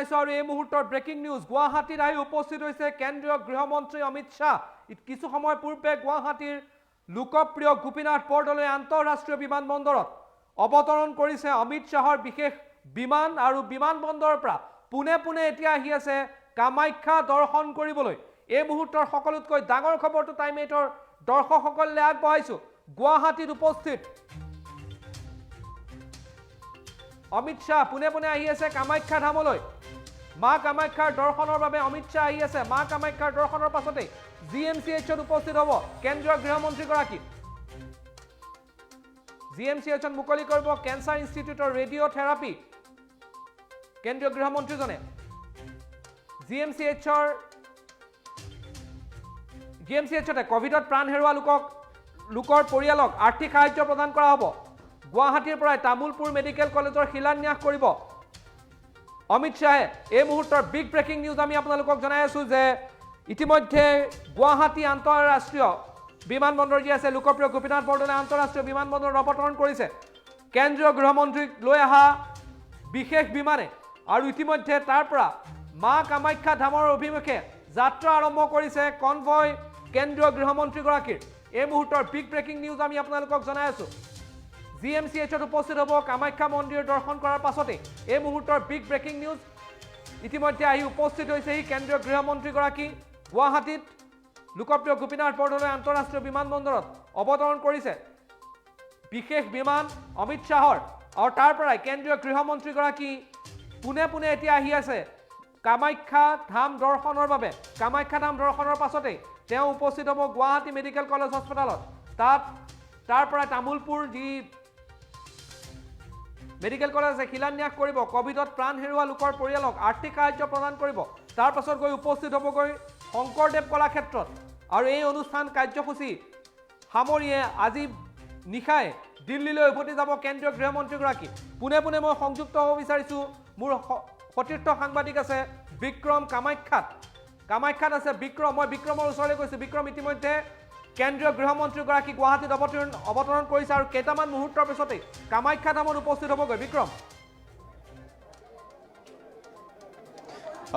জনাইছো আৰু এই মুহূৰ্তৰ ব্ৰেকিং নিউজ গুৱাহাটীত আহি উপস্থিত হৈছে কেন্দ্ৰীয় গৃহমন্ত্ৰী অমিত শাহ কিছু সময় পূৰ্বে গুৱাহাটীৰ লোকপ্ৰিয় গোপীনাথ বৰদলৈ আন্তঃৰাষ্ট্ৰীয় বিমানবন্দৰত অৱতৰণ কৰিছে অমিত শাহৰ বিশেষ বিমান আৰু বিমানবন্দৰৰ পৰা পুনে পুনে এতিয়া আহি আছে কামাখ্যা দৰ্শন কৰিবলৈ এই মুহূৰ্তৰ সকলোতকৈ ডাঙৰ খবৰটো টাইম 8ৰ দৰ্শকসকললৈ আগবঢ়াইছো গুৱাহাটীত উপস্থিত অমিত শাহ পুনে পুনে আহি আছে কামাখ্যা ধামলৈ মা কামাখ্যাৰ দৰ্শনৰ বাবে অমিত শাহ আহি আছে মা কামাখ্যাৰ দৰ্শনৰ পাছতে জিএমচিএইচত উপস্থিত হ'ব কেন্দ্ৰীয় গৃহমন্ত্ৰীগৰাকী জিএমচিএইচত মুকলি কৰিব কেন্সাৰ ইনষ্টিটিউটৰ ৰেডিঅ' থেৰাপি কেন্দ্ৰীয় গৃহমন্ত্ৰীজনে জিএমচিএইচতে কোভিডত প্ৰাণ হেৰুওৱা লোকৰ পৰিয়ালক আৰ্থিক সাহায্য প্ৰদান কৰা হ'ব গুৱাহাটীৰ পৰা তামুলপুৰ মেডিকেল কলেজৰ শিলান্যাস কৰিব অমিত শাহে এই মুহূৰ্তৰ বিগ ব্ৰেকিং নিউজ আমি আপোনালোকক জনাই আছো যে ইতিমধ্যে গুৱাহাটী আন্তঃৰাষ্ট্ৰীয় বিমানবন্দৰ যি আছে লোকপ্ৰিয় গোপীনাথ বৰদলৈ আন্তঃৰাষ্ট্ৰীয় বিমানবন্দৰত অৱতৰণ কৰিছে কেন্দ্ৰীয় গৃহমন্ত্ৰীক লৈ অহা বিশেষ বিমানে আৰু ইতিমধ্যে তাৰ পৰা মা কামাখ্যা ধামৰ অভিমুখে যাত্ৰা আৰম্ভ কৰিছে কনভয় কেন্দ্ৰীয় গৃহমন্ত্ৰীগৰাকীৰ এই মুহূৰ্তৰ বিগ ব্ৰেকিং নিউজ আমি আপোনালোকক জনাই আছো জিএমচিএইচত উপস্থিত হ'ব কামাখ্যা মন্দিৰ দৰ্শন কৰাৰ পাছতে এই মুহূৰ্তৰ বিগ ব্ৰেকিং নিউজ ইতিমধ্যে আহি উপস্থিত হৈছে এই কেন্দ্ৰীয় গৃহমন্ত্ৰীগৰাকী গুৱাহাটীত লোকপ্ৰিয় গোপীনাথ বৰদলৈ আন্তঃৰাষ্ট্ৰীয় বিমানবন্দৰত অৱতৰণ কৰিছে বিশেষ বিমান অমিত শাহৰ আৰু তাৰ পৰাই কেন্দ্ৰীয় গৃহমন্ত্ৰীগৰাকী পুনে পুনে এতিয়া আহি আছে কামাখ্যা ধাম দৰ্শনৰ বাবে কামাখ্যা ধাম দৰ্শনৰ পাছতে তেওঁ উপস্থিত হ'ব গুৱাহাটী মেডিকেল কলেজ হস্পিটেলত তাৰ পৰা তামুলপুৰ যি মেডিকেল কলেজ শিলান্যাস কৰিব কোভিডত প্ৰাণ হেৰুওৱা লোকৰ পৰিয়ালক আৰ্থিক সাহায্য প্ৰদান কৰিব তাৰ পাছত গৈ উপস্থিত হ'বগৈ শংকৰদেৱ কলাক্ষেত্ৰত আৰু এই অনুষ্ঠান কাৰ্যসূচী সামৰিয়ে আজি নিশাই দিল্লীলৈ উভতি যাব কেন্দ্ৰীয় গৃহমন্ত্ৰীগৰাকী পুনে পুনে মই সংযুক্ত হ'ব বিচাৰিছোঁ মোৰ সতীৰ্থ সাংবাদিক আছে বিক্ৰম কামাখ্যাত আছে বিক্ৰম মই বিক্ৰমৰ ওচৰলৈ গৈছোঁ বিক্ৰম ইতিমধ্যে কেন্দ্ৰীয় গৃহমন্ত্ৰীগৰাকী গুৱাহাটীত অৱতৰণ কৰিছে আৰু কেইটামান মুহূৰ্তৰ পিছতে কামাখ্যা ধামত উপস্থিত হ'বগৈ বিক্ৰম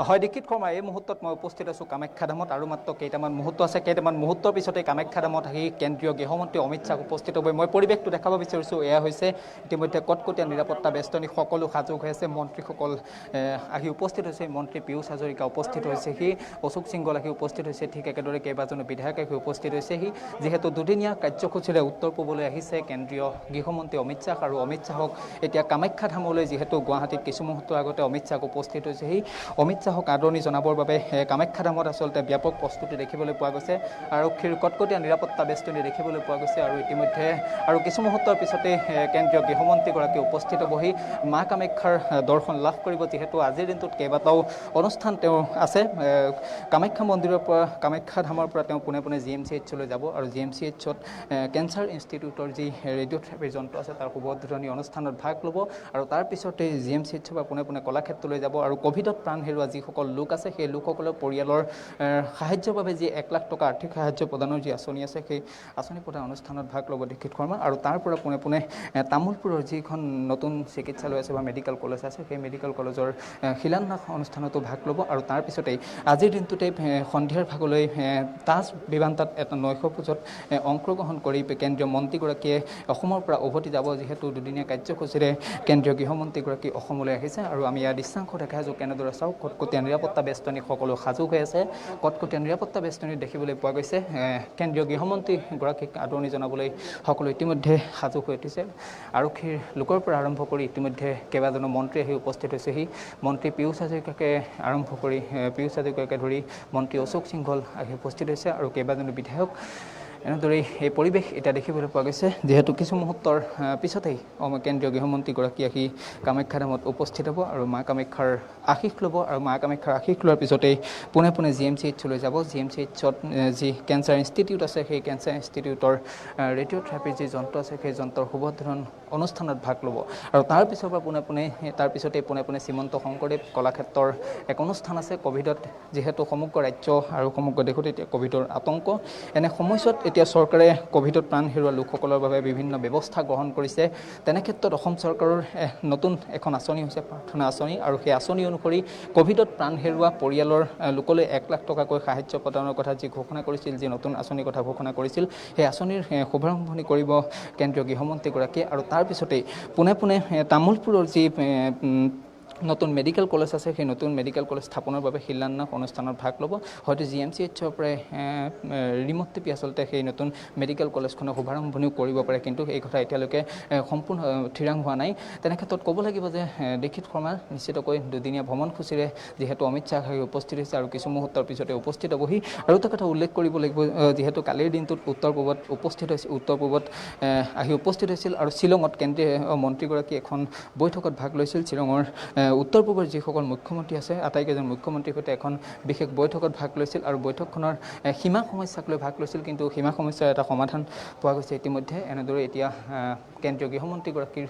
হয় দীক্ষিত শৰ্মা এই মুহূৰ্তত মই উপস্থিত আছোঁ কামাখ্যা ধামত আৰু মাত্ৰ কেইটামান মুহূৰ্ত আছে কেইটামান মুহূৰ্তৰ পিছতে কামাখ্যা ধামত আহি কেন্দ্ৰীয় গৃহমন্ত্ৰী অমিত শ্বাহ উপস্থিত হ'ব মই পৰিৱেশটো দেখাব বিচাৰিছোঁ এয়া হৈছে ইতিমধ্যে কটকটীয়া নিৰাপত্তা বেষ্টনী সকলো সাজু হৈ আছে মন্ত্ৰীসকল আহি উপস্থিত হৈছে মন্ত্ৰী পীয়ুষ হাজৰিকা উপস্থিত হৈছেহি অশোক সিংগল আহি উপস্থিত হৈছে ঠিক একেদৰে কেইবাজনো বিধায়ক আহি উপস্থিত হৈছেহি যিহেতু দুদিনীয়া কাৰ্যসূচীৰে উত্তৰ পূবলৈ আহিছে কেন্দ্ৰীয় গৃহমন্ত্ৰী অমিত শ্বাহ আৰু অমিত শ্বাহক এতিয়া কামাখ্যা ধামলৈ যিহেতু গুৱাহাটীত কিছু মুহূৰ্তৰ আগতে অমিত শ্বাহ উপস্থিত হৈছেহি অমিত শ্বাহক আদৰণি জনাবৰ বাবে কামাখ্যা ধামত আচলতে ব্যাপক প্ৰস্তুতি দেখিবলৈ পোৱা গৈছে আৰক্ষীৰ কটকটীয়া নিৰাপত্তা বেষ্টনী দেখিবলৈ পোৱা গৈছে আৰু ইতিমধ্যে আৰু কিছু মুহূৰ্তৰ পিছতে কেন্দ্ৰীয় গৃহমন্ত্ৰীগৰাকী উপস্থিত হ'বহি মা কামাখ্যাৰ দৰ্শন লাভ কৰিব যিহেতু আজিৰ দিনটোত কেইবাটাও অনুষ্ঠান তেওঁ আছে কামাখ্যা মন্দিৰৰ পৰা কামাখ্যা ধামৰ পৰা তেওঁ পোনে পোনে জিএমচিএইচলৈ যাব আৰু জিএমচিএইচত কেন্সাৰ ইনষ্টিটিউটৰ যি ৰেডিঅ' থেৰাপি যন্ত্ৰ আছে তাৰ শুভোদ্বোধনী অনুষ্ঠানত ভাগ ল'ব আৰু তাৰ পিছতে জিএমচিএইচৰ পৰা পোনে পোনে কলাক্ষেত্ৰলৈ যাব আৰু কোভিডত প্ৰাণ হেৰুওৱা যিসকল লোক আছে সেই লোকসকলৰ পৰিয়ালৰ সাহায্যৰ বাবে যি 1 লাখ টকা আৰ্থিক সাহায্য প্ৰদানৰ যি আঁচনি আছে সেই আঁচনি প্ৰদান অনুষ্ঠানত ভাগ ল'ব দীক্ষিত শৰ্মা আৰু তাৰ পৰা পোনে পোনে তামুলপুৰৰ যিখন নতুন চিকিৎসালয় আছে বা মেডিকেল কলেজ আছে সেই মেডিকেল কলেজৰ শিলান্যাস অনুষ্ঠানতো ভাগ ল'ব আৰু তাৰ পিছতেই আজিৰ দিনটোতে সন্ধিয়াৰ ভাগলৈ তাজ বিমানতাত এটা নৈশভোজত অংশগ্ৰহণ কৰি কেন্দ্ৰীয় মন্ত্ৰীগৰাকীয়ে অসমৰ পৰা উভতি যাব যিহেতু দুদিনীয়া কাৰ্যসূচীৰে কেন্দ্ৰীয় গৃহমন্ত্ৰীগৰাকী অসমলৈ আহিছে আৰু আমি ইয়াৰ দৃশ্যাংশ দেখাই আছোঁ কেনেদৰে চাওক কটকটীয়া নিৰাপত্তা বেষ্টনী সকলো সাজু হৈ আছে কটকটীয়া নিৰাপত্তা বেষ্টনী দেখিবলৈ পোৱা গৈছে কেন্দ্ৰীয় গৃহমন্ত্ৰীগৰাকীক আদৰণি জনাবলৈ সকলো ইতিমধ্যে সাজু হৈ উঠিছে আৰক্ষীৰ লোকৰ পৰা আৰম্ভ কৰি ইতিমধ্যে কেইবাজনো মন্ত্ৰী আহি উপস্থিত হৈছেহি মন্ত্ৰী পীয়ুষ হাজৰিকাকে আৰম্ভ কৰি পীয়ুষ হাজৰিকাকে ধৰি মন্ত্ৰী অশোক সিংঘল আহি উপস্থিত হৈছে আৰু কেইবাজনো বিধায়ক এনেদৰেই এই পৰিৱেশ এতিয়া দেখিবলৈ পোৱা গৈছে যিহেতু কিছু মুহূৰ্তৰ পিছতেই কেন্দ্ৰীয় গৃহমন্ত্ৰীগৰাকী আহি কামাখ্যা ধামত উপস্থিত হ'ব আৰু মা কামাখ্যাৰ আশীষ ল'ব আৰু মা কামাখ্যাৰ আশীষ লোৱাৰ পিছতেই পোনে পোনে জিএমচিএইচলৈ যাব জিএমচিএইচত যি কেন্সাৰ ইনষ্টিটিউট আছে সেই কেন্সাৰ ইনষ্টিটিউটৰ ৰেডিঅ' থেৰাপিৰ যি যন্ত্ৰ আছে সেই যন্ত্ৰৰ শুভোদ্বোধন অনুষ্ঠানত ভাগ ল'ব আৰু তাৰ পিছৰ পৰা তাৰ পিছতেই পোনে পোনে শ্ৰীমন্ত শংকৰদেৱ কলাক্ষেত্ৰৰ এক অনুষ্ঠান আছে কোভিডত যিহেতু সমগ্ৰ ৰাজ্য আৰু সমগ্ৰ দেশতে এতিয়া কোভিডৰ আতংক এনে সময়ছোৱাত এতিয়া চৰকাৰে কোভিডত প্ৰাণ হেৰুওৱা লোকসকলৰ বাবে বিভিন্ন ব্যৱস্থা গ্ৰহণ কৰিছে তেনে ক্ষেত্ৰত অসম চৰকাৰৰ নতুন এখন আঁচনি হৈছে প্ৰাৰ্থনা আঁচনি আৰু সেই আঁচনি অনুসৰি কোভিডত প্ৰাণ হেৰুওৱা পৰিয়ালৰ লোকলৈ 1 লাখ টকাকৈ সাহায্য প্ৰদানৰ কথা যি ঘোষণা কৰিছিল যি নতুন আঁচনিৰ কথা ঘোষণা কৰিছিল সেই আঁচনিৰ শুভাৰম্ভণি কৰিব কেন্দ্ৰীয় গৃহমন্ত্ৰীগৰাকীয়ে আৰু তাৰ পিছতেই পোনে পোনে তামোলপুৰৰ যি নতুন মেডিকেল কলেজ আছে সেই নতুন মেডিকেল কলেজ স্থাপনৰ বাবে শিলান্যাস অনুষ্ঠানত ভাগ ল'ব হয়তো GMCHৰ পৰাই ৰিমট টিপি আচলতে সেই নতুন মেডিকেল কলেজখনৰ শুভাৰম্ভণিও কৰিব পাৰে কিন্তু এই কথা এতিয়ালৈকে সম্পূৰ্ণ থিৰাং হোৱা নাই তেনে ক্ষেত্ৰত ক'ব লাগিব যে দীক্ষিত শৰ্মা নিশ্চিতকৈ দুদিনীয়া ভ্ৰমণসূচীৰে যিহেতু অমিত শ্বাহ আহি উপস্থিত হৈছে আৰু কিছু মুহূৰ্তৰ পিছতে উপস্থিত হ'বহি আৰু এটা কথা উল্লেখ কৰিব লাগিব যিহেতু কালিৰ দিনটোত উত্তৰ পূবত আহি উপস্থিত হৈছিল আৰু শ্বিলঙত কেন্দ্ৰীয় মন্ত্ৰীগৰাকী এখন বৈঠকত ভাগ লৈছিল শ্বিলঙৰ উত্তৰ পূবৰ যিসকল মুখ্যমন্ত্ৰী আছে আটাইকেইজন মুখ্যমন্ত্ৰীৰ সৈতে এখন বিশেষ বৈঠকত ভাগ লৈছিল আৰু বৈঠকখনৰ সীমা সমস্যাক লৈ ভাগ লৈছিল কিন্তু সীমা সমস্যাৰ এটা সমাধান পোৱা গৈছে ইতিমধ্যে এনেদৰে এতিয়া কেন্দ্ৰীয় গৃহমন্ত্ৰীগৰাকীৰ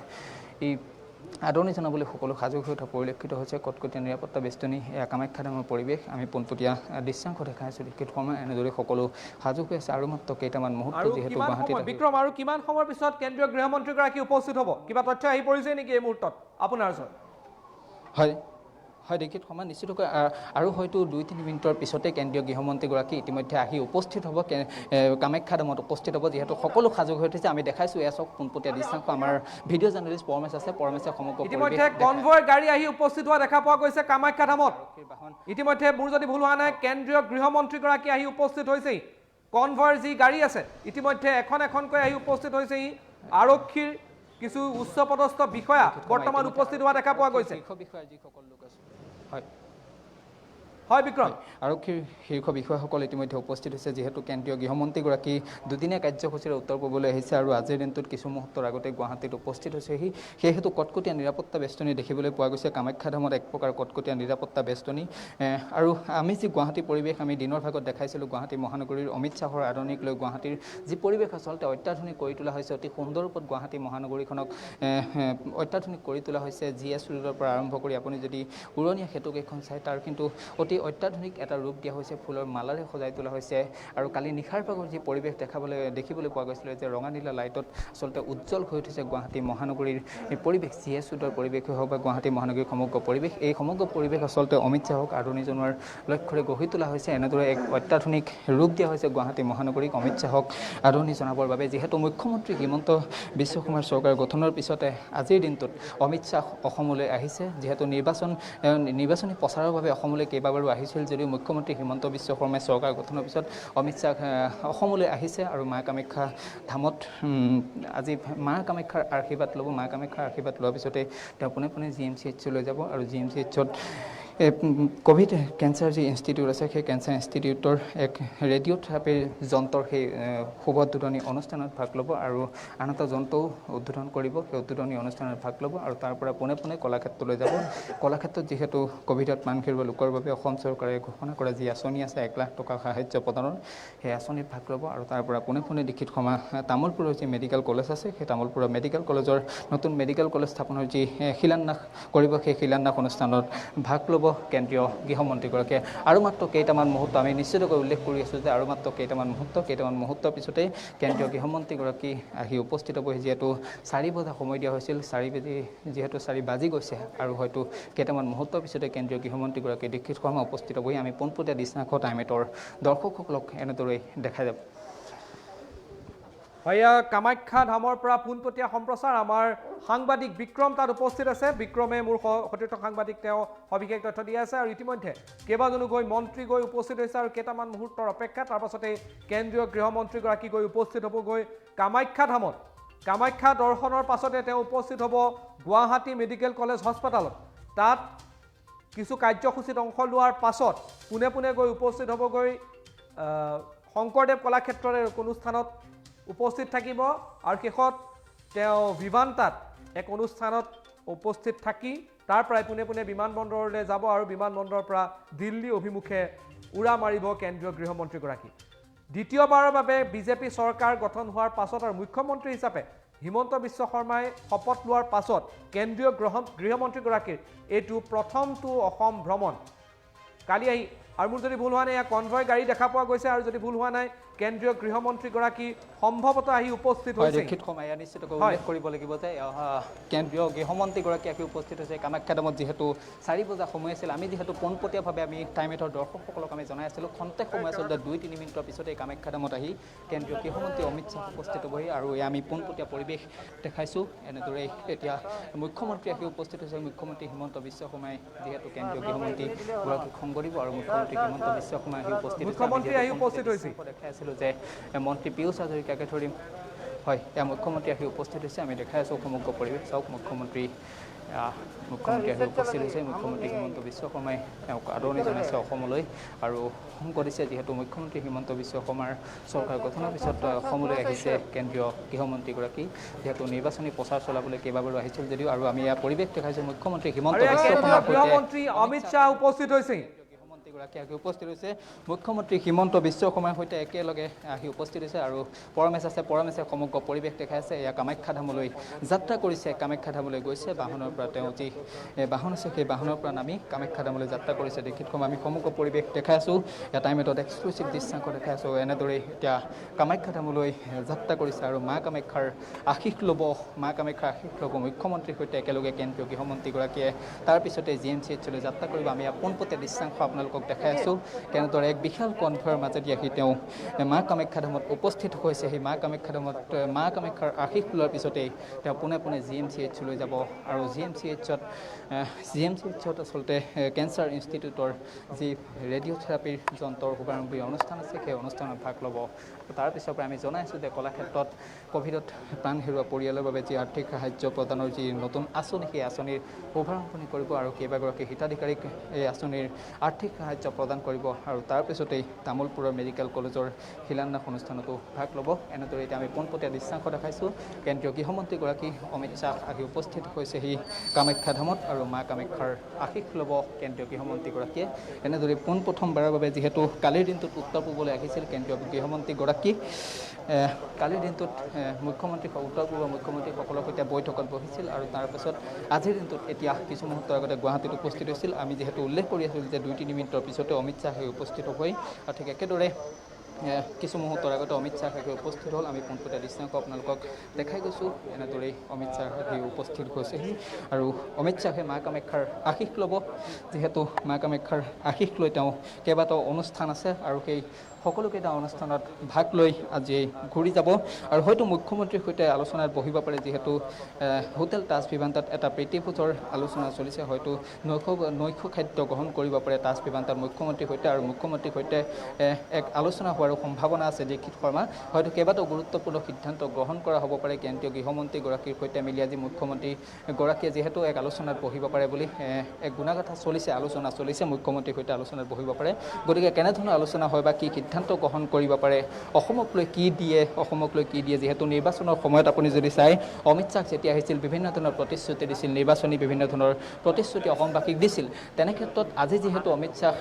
এই আদৰণি জনাবলৈ সকলো সাজু হৈ উঠা পৰিলক্ষিত হৈছে কটকটীয়া নিৰাপত্তা বেষ্টনী কামাখ্যা ধামৰ পৰিৱেশ আমি পোনপটীয়া দৃশ্যাংশ দেখাই আছোঁ দীক্ষিত শৰ্মা এনেদৰে সকলো সাজু হৈ আছে আৰু মাত্ৰ কেইটামান মুহূৰ্ত যিহেতু গুৱাহাটীত বিক্ৰম আৰু কিমান সময়ৰ পিছত কেন্দ্ৰীয় গৃহমন্ত্ৰীগৰাকী উপস্থিত হ'ব কিবা তথ্য আহি পৰিছে নেকি এই মুহূৰ্তত আপোনাৰ ওচৰত হয় দীক্ষিত শৰ্মা নিশ্চিতকৈ আৰু হয়তো 2-3 মিনিটৰ পিছতে কেন্দ্ৰীয় গৃহমন্ত্ৰীগৰাকী ইতিমধ্যে আহি উপস্থিত হ'ব কামাখ্যা ধামত উপস্থিত হ'ব যিহেতু সকলো সাজু হৈ উঠিছে আমি দেখাইছোঁ এয়া চাওক পোনপটীয়া দৃশ্যাংশ আমাৰ ভিডিঅ' জাৰ্নেলিষ্ট পৰমেশ আছে পৰমেশে সমগ্ৰ ইতিমধ্যে কনভয় গাড়ী আহি উপস্থিত হোৱা দেখা পোৱা গৈছে কামাখ্যা ধামত ইতিমধ্যে মোৰ যদি ভুল হোৱা নাই কেন্দ্ৰীয় গৃহমন্ত্ৰীগৰাকী আহি উপস্থিত হৈছেই কনভয়ৰ যি গাড়ী আছে ইতিমধ্যে এখনকৈ আহি উপস্থিত হৈছেই আৰক্ষীৰ কিছু উচ্চপদস্থ বিষয়া বৰ্তমান উপস্থিত হোৱা দেখা পোৱা গৈছে হয় বিক্ৰম আৰক্ষীৰ শীৰ্ষ বিষয়াসকল ইতিমধ্যে উপস্থিত হৈছে যিহেতু কেন্দ্ৰীয় গৃহমন্ত্ৰীগৰাকী দুদিনীয়া কাৰ্যসূচীৰে উত্তৰ পূবলৈ আহিছে আৰু আজিৰ দিনটোত কিছু মুহূৰ্তৰ আগতে গুৱাহাটীত উপস্থিত হৈছেহি সেয়েহেতু কটকটীয়া নিৰাপত্তা বেষ্টনী দেখিবলৈ পোৱা গৈছে কামাখ্যা ধামত এক প্ৰকাৰ কটকটীয়া নিৰাপত্তা বেষ্টনী আৰু আমি যি গুৱাহাটী পৰিৱেশ আমি দিনৰ ভাগত দেখাইছিলোঁ গুৱাহাটী মহানগৰীৰ অমিত শ্বাহৰ আদৰণিক লৈ গুৱাহাটীৰ যি পৰিৱেশ আচলতে অত্যাধুনিক কৰি তোলা হৈছে অতি সুন্দৰ ৰূপত গুৱাহাটী মহানগৰীখনক অত্যাধুনিক কৰি তোলা হৈছে GS ৰোডৰ পৰা আৰম্ভ কৰি আপুনি যদি উৰণীয়া সেতুকেইখন চাই তাৰ কিন্তু অতি অত্যাধুনিক এটা ৰূপ দিয়া হৈছে ফুলৰ মালাৰে সজাই তোলা হৈছে আৰু কালি নিশাৰ ভাগৰ যি পৰিৱেশ দেখিবলৈ পোৱা গৈছিলে যে ৰঙা নীলা লাইটত আচলতে উজ্জ্বল হৈ উঠিছে গুৱাহাটী মহানগৰীৰ এই পৰিৱেশ GS ৰোডৰ পৰিৱেশেই হওক বা গুৱাহাটী মহানগৰীৰ সমগ্ৰ পৰিৱেশ এই সমগ্ৰ পৰিৱেশ আচলতে অমিত শ্বাহক আদৰণি জনোৱাৰ লক্ষ্যৰে গঢ়ি তোলা হৈছে এনেদৰে এক অত্যাধুনিক ৰূপ দিয়া হৈছে গুৱাহাটী মহানগৰীক অমিত শ্বাহক আদৰণি জনাবৰ বাবে যিহেতু মুখ্যমন্ত্ৰী হিমন্ত বিশ্ব শৰ্মাৰ চৰকাৰ গঠনৰ পিছতে আজিৰ দিনটোত অমিত শ্বাহ অসমলৈ আহিছে যিহেতু নিৰ্বাচনী প্ৰচাৰৰ বাবে অসমলৈ কেইবাবাৰো আহিছিল যদিও মুখ্যমন্ত্ৰী হিমন্ত বিশ্ব শৰ্মাই চৰকাৰ গঠনৰ পিছত অমিত শ্বাহ অসমলৈ আহিছে আৰু মা কামাখ্যা ধামত আজি মা কামাখ্যাৰ আশীৰ্বাদ ল'ব মা কামাখ্যাৰ আশীৰ্বাদ লোৱাৰ পিছতে তেওঁ পোনে পোনে GMCHলৈ যাব আৰু GMCHত কোভিড কেঞ্চাৰ যি ইনষ্টিটিউট আছে সেই কেঞ্চাৰ ইনষ্টিটিউটৰ এক ৰেডিঅ'থেৰাপিৰ যন্ত্ৰৰ সেই শুভ উদ্বোধনী অনুষ্ঠানত ভাগ ল'ব আৰু আন এটা যন্ত্ৰও উদ্বোধন কৰিব সেই উদ্বোধনী অনুষ্ঠানত ভাগ ল'ব আৰু তাৰ পৰা পোনে পোনে কলাক্ষেত্ৰলৈ যাব কলাক্ষেত্ৰত যিহেতু কোভিডত প্ৰাণ হেৰুওৱা লোকৰ বাবে অসম চৰকাৰে ঘোষণা কৰা যি আঁচনি আছে 1 লাখ টকা সাহায্য প্ৰদানৰ সেই আঁচনিত ভাগ ল'ব আৰু তাৰ পৰা পোনে পোনে দীক্ষিত শৰ্মা তামোলপুৰৰ যি মেডিকেল কলেজ আছে সেই তামোলপুৰৰ মেডিকেল কলেজৰ নতুন মেডিকেল কলেজ স্থাপনৰ যি শিলান্যাস কৰিব সেই শিলান্যাস অনুষ্ঠানত ভাগ ল'ব কেন্দ্ৰীয় গৃহমন্ত্ৰীগৰাকীয়ে আৰু মাত্ৰ কেইটামান মুহূৰ্ত আমি নিশ্চিতকৈ উল্লেখ কৰি আছোঁ যে আৰু মাত্ৰ কেইটামান মুহূৰ্তৰ পিছতে কেন্দ্ৰীয় গৃহমন্ত্ৰীগৰাকী আহি উপস্থিত হ'বহি যিহেতু 4 বজা সময় দিয়া হৈছিল 4 বাজি গৈছে আৰু হয়তো কেইটামান মুহূৰ্তৰ পিছতে কেন্দ্ৰীয় গৃহমন্ত্ৰীগৰাকী দীক্ষিত শৰ্মা উপস্থিত হ'বহি আমি পোনপটীয়া দৃশ্যাংশ টাইমেটৰ দৰ্শকসকলক এনেদৰে দেখাই যাব হয়া কামাখ্যা ধামৰ পৰা পোনপটীয়া সম্প্ৰচাৰ আমাৰ সাংবাদিক বিক্ৰম তাত উপস্থিত আছে বিক্ৰমে মোৰ সতীৰ্থ সাংবাদিক তেওঁ সবিশেষ তথ্য দিয়া আছে আৰু ইতিমধ্যে কেইবাজনো মন্ত্ৰী উপস্থিত হৈছে আৰু কেইটামান মুহূৰ্তৰ অপেক্ষা তাৰ পাছতে কেন্দ্ৰীয় গৃহমন্ত্ৰীগৰাকী উপস্থিত হ'বগৈ কামাখ্যা ধামত কামাখ্যা দৰ্শনৰ পাছতে তেওঁ উপস্থিত হ'ব গুৱাহাটী মেডিকেল কলেজ হস্পিটালত তাত কিছু কাৰ্যসূচীত অংশ লোৱাৰ পাছত পোনে পোনে উপস্থিত হ'বগৈ শংকৰদেৱ কলাক্ষেত্ৰৰ অনুষ্ঠানত উপস্থিত থাকিব আৰু শেষত তেওঁ বিমানতাত এক অনুষ্ঠানত উপস্থিত থাকি তাৰ পৰাই পোনে পোনে বিমানবন্দৰলৈ যাব আৰু বিমানবন্দৰৰ পৰা দিল্লী অভিমুখে উৰা মাৰিব কেন্দ্ৰীয় গৃহমন্ত্ৰীগৰাকী দ্বিতীয়বাৰৰ বাবে বিজেপি চৰকাৰ গঠন হোৱাৰ পাছত আৰু মুখ্যমন্ত্ৰী হিচাপে হিমন্ত বিশ্ব শৰ্মাই শপত লোৱাৰ পাছত কেন্দ্ৰীয় গৃহমন্ত্ৰীগৰাকীৰ এইটো প্ৰথমটো অসম ভ্ৰমণ কালি আহি আৰু মোৰ যদি ভুল হোৱা নাই কনভয় গাড়ী দেখা পোৱা গৈছে আৰু যদি ভুল হোৱা নাই কেন্দ্ৰীয় গৃহমন্ত্ৰীগৰাকী সম্ভৱতঃ আহি উপস্থিত হয় হৈছে। দীক্ষিত সময় নিশ্চিতকৈ উল্লেখ কৰিব লাগিব যে কেন্দ্ৰীয় গৃহমন্ত্ৰীগৰাকী আহি উপস্থিত হৈছে কামাখ্যা ধামত। যিহেতু 4 বজা সময় আছিল, আমি যিহেতু পোনপটীয়াভাৱে আমি টাইম এইটৰ দৰ্শকসকলক আমি জনাই আছিলোঁ খন্তেক সময় আচলতে 2-3 মিনিটৰ পিছতে কামাখ্যা ধামত আহি কেন্দ্ৰীয় গৃহমন্ত্ৰী অমিত শ্বাহ উপস্থিত হ'বহি আৰু আমি পোনপটীয়া পৰিৱেশ দেখাইছোঁ। এনেদৰে এতিয়া মুখ্যমন্ত্ৰী আহি উপস্থিত হৈছে। মুখ্যমন্ত্ৰী হিমন্ত বিশ্ব শৰ্মাই যিহেতু কেন্দ্ৰীয় গৃহমন্ত্ৰীগৰাকীক সংগ দিব আৰু মুখ্যমন্ত্ৰী হিমন্ত বিশ্ব শৰ্মাই আহি উপস্থিত হৈছে। মুখ্যমন্ত্ৰী আহি উপস্থিত হৈছে। দেখাই আছিলোঁ যে মন্ত্ৰী পীয়ুষ হাজৰিকাকে ধৰি হয় এয়া মুখ্যমন্ত্ৰী আহি উপস্থিত হৈছে। আমি দেখাই আছোঁ সমগ্ৰ পৰিৱেশ চাওক। মুখ্যমন্ত্ৰী আহি উপস্থিত হৈছে। মুখ্যমন্ত্ৰী হিমন্ত বিশ্ব শৰ্মাই তেওঁক আদৰণি জনাইছে অসমলৈ আৰু সংগ দিছে। যিহেতু মুখ্যমন্ত্ৰী হিমন্ত বিশ্ব শৰ্মাৰ চৰকাৰ গঠনৰ পিছত অসমলৈ আহিছে কেন্দ্ৰীয় গৃহমন্ত্ৰীগৰাকী। যিহেতু নিৰ্বাচনী প্ৰচাৰ চলাবলৈ কেইবাবাৰো আহিছিল যদিও আৰু আমি ইয়াৰ পৰিৱেশ দেখাইছোঁ। মুখ্যমন্ত্ৰী হিমন্ত বিশ্ব শৰ্মাৰ গৃহমন্ত্ৰী অমিত শ্বাহ উপস্থিত হৈছে। গৰাকী আহি উপস্থিত হৈছে। মুখ্যমন্ত্ৰী হিমন্ত বিশ্ব শৰ্মাৰ সৈতে একেলগে আহি উপস্থিত হৈছে আৰু পৰমেশ আছে। পৰমেশে সমগ্ৰ পৰিৱেশ দেখাই আছে। এয়া কামাখ্যা ধামলৈ যাত্ৰা কৰিছে। কামাখ্যা ধামলৈ গৈছে। বাহনৰ পৰা তেওঁ যি বাহন আছে সেই বাহনৰ পৰা নামি কামাখ্যা ধামলৈ যাত্ৰা কৰিছে। দীক্ষিত শৰ্মা আমি সমগ্ৰ পৰিৱেশ দেখাই আছোঁ। এটা টাইম এটত এক্সক্লুচিভ দৃশ্যাংশ দেখাই আছোঁ। এনেদৰেই এতিয়া কামাখ্যা ধামলৈ যাত্ৰা কৰিছে আৰু মা কামাখ্যাৰ আশীষ ল'ব। মা কামাখ্যাৰ আশীষ ল'ব মুখ্যমন্ত্ৰীৰ সৈতে একেলগে কেন্দ্ৰীয় গৃহমন্ত্ৰীগৰাকীয়ে। তাৰপিছতে GMCHলৈ যাত্ৰা কৰিব। আমি পোনপটীয়া দৃশ্যাংশ আপোনালোকক দেখাই আছোঁ। কেনেদৰে এক বিশাল কনভয়ৰ মাজেদি আহি তেওঁ মা কামাখ্যা ধামত উপস্থিত হৈছে। সেই মা কামাখ্যা ধামত মা কামাখ্যাৰ আশীষ লোৱাৰ পিছতেই তেওঁ পোনে পোনে GMCHলৈ যাব আৰু GMCHত আচলতে কেঞ্চাৰ ইনষ্টিটিউটৰ যি ৰেডিঅ'থেৰাপিৰ যন্ত্ৰৰ শুভাৰম্ভী অনুষ্ঠান আছে সেই অনুষ্ঠানত ভাগ ল'ব। তাৰপিছৰ পৰা আমি জনাই আছোঁ যে কলাক্ষেত্ৰত ক'ভিডত প্ৰাণ হেৰুওৱা পৰিয়ালৰ বাবে যি আৰ্থিক সাহায্য প্ৰদানৰ যি নতুন আঁচনি সেই আঁচনিৰ শুভাৰম্ভণি কৰিব আৰু কেইবাগৰাকী হিতাধিকাৰীক এই আঁচনিৰ আৰ্থিক সাহায্য প্ৰদান কৰিব আৰু তাৰপিছতেই তামোলপুৰৰ মেডিকেল কলেজৰ শিলান্যাস অনুষ্ঠানতো ভাগ ল'ব। এনেদৰে এতিয়া আমি পোনপটীয়া দৃশ্যাংশ দেখাইছোঁ। কেন্দ্ৰীয় গৃহমন্ত্ৰীগৰাকী অমিত শ্বাহ আহি উপস্থিত হৈছেহি কামাখ্যা ধামত আৰু মা কামাখ্যাৰ আশীষ ল'ব কেন্দ্ৰীয় গৃহমন্ত্ৰীগৰাকীয়ে। এনেদৰে পোনপ্ৰথমবাৰৰ বাবে যিহেতু কালিৰ দিনটোত উত্তৰ পূবলৈ আহিছিল কেন্দ্ৰীয় গৃহমন্ত্ৰীগৰাকী। কালিৰ দিনটোত উত্তৰ পূৰ্বৰ মুখ্যমন্ত্ৰীসকলৰ সৈতে বৈঠকত বহিছিল আৰু তাৰপাছত আজিৰ দিনটোত এতিয়া কিছু মুহূৰ্তৰ আগতে গুৱাহাটীত উপস্থিত হৈছিল। আমি যিহেতু উল্লেখ কৰি আছিলোঁ যে 2-3 মিনিটৰ পিছতে অমিত শ্বাহ হৈ উপস্থিত হ'বই আৰু ঠিক একেদৰে কিছু মুহূৰ্তৰ আগতে অমিত শ্বাহ হৈ উপস্থিত হ'ল। আমি পোনপটীয়া দৃশ্যাংশ আপোনালোকক দেখাই গৈছোঁ। এনেদৰেই অমিত শ্বাহ হৈ উপস্থিত হৈছেহি আৰু অমিত শ্বাহে মা কামাখ্যাৰ আশীষ ল'ব। যিহেতু মা কামাখ্যাৰ আশীষ লৈ তেওঁ কেইবাটাও অনুষ্ঠান আছে আৰু সেই সকলোকেইটা অনুষ্ঠানত ভাগ লৈ আজি ঘূৰি যাব আৰু হয়তো মুখ্যমন্ত্ৰীৰ সৈতে আলোচনাত বহিব পাৰে। যিহেতু হোটেল তাজ ভিভান্তাত এটা প্ৰীতিভোজৰ আলোচনা চলিছে। হয়তো নৈশ খাদ্য গ্ৰহণ কৰিব পাৰে তাজ ভিভান্তাত মুখ্যমন্ত্ৰীৰ সৈতে আৰু মুখ্যমন্ত্ৰীৰ সৈতে এক আলোচনা হোৱাৰো সম্ভাৱনা আছে। দীক্ষিত শৰ্মা হয়তো কেইবাটাও গুৰুত্বপূৰ্ণ সিদ্ধান্ত গ্ৰহণ কৰা হ'ব পাৰে কেন্দ্ৰীয় গৃহমন্ত্ৰীগৰাকীৰ সৈতে মিলি। আজি মুখ্যমন্ত্ৰীগৰাকীয়ে যিহেতু এক আলোচনাত বহিব পাৰে বুলি এক গুণাগাথা চলিছে, আলোচনা চলিছে মুখ্যমন্ত্ৰীৰ সৈতে আলোচনাত বহিব পাৰে। গতিকে কেনেধৰণৰ আলোচনা হয় বা কি সিদ্ধান্ত গ্ৰহণ কৰিব পাৰে, অসমক লৈ কি দিয়ে। যিহেতু নিৰ্বাচনৰ সময়ত আপুনি যদি চাই অমিত শ্বাহ যেতিয়া আহিছিল বিভিন্ন ধৰণৰ প্ৰতিশ্ৰুতি দিছিল, নিৰ্বাচনী বিভিন্ন ধৰণৰ প্ৰতিশ্ৰুতি অসমবাসীক দিছিল। তেনেক্ষেত্ৰত আজি যিহেতু অমিত শ্বাহ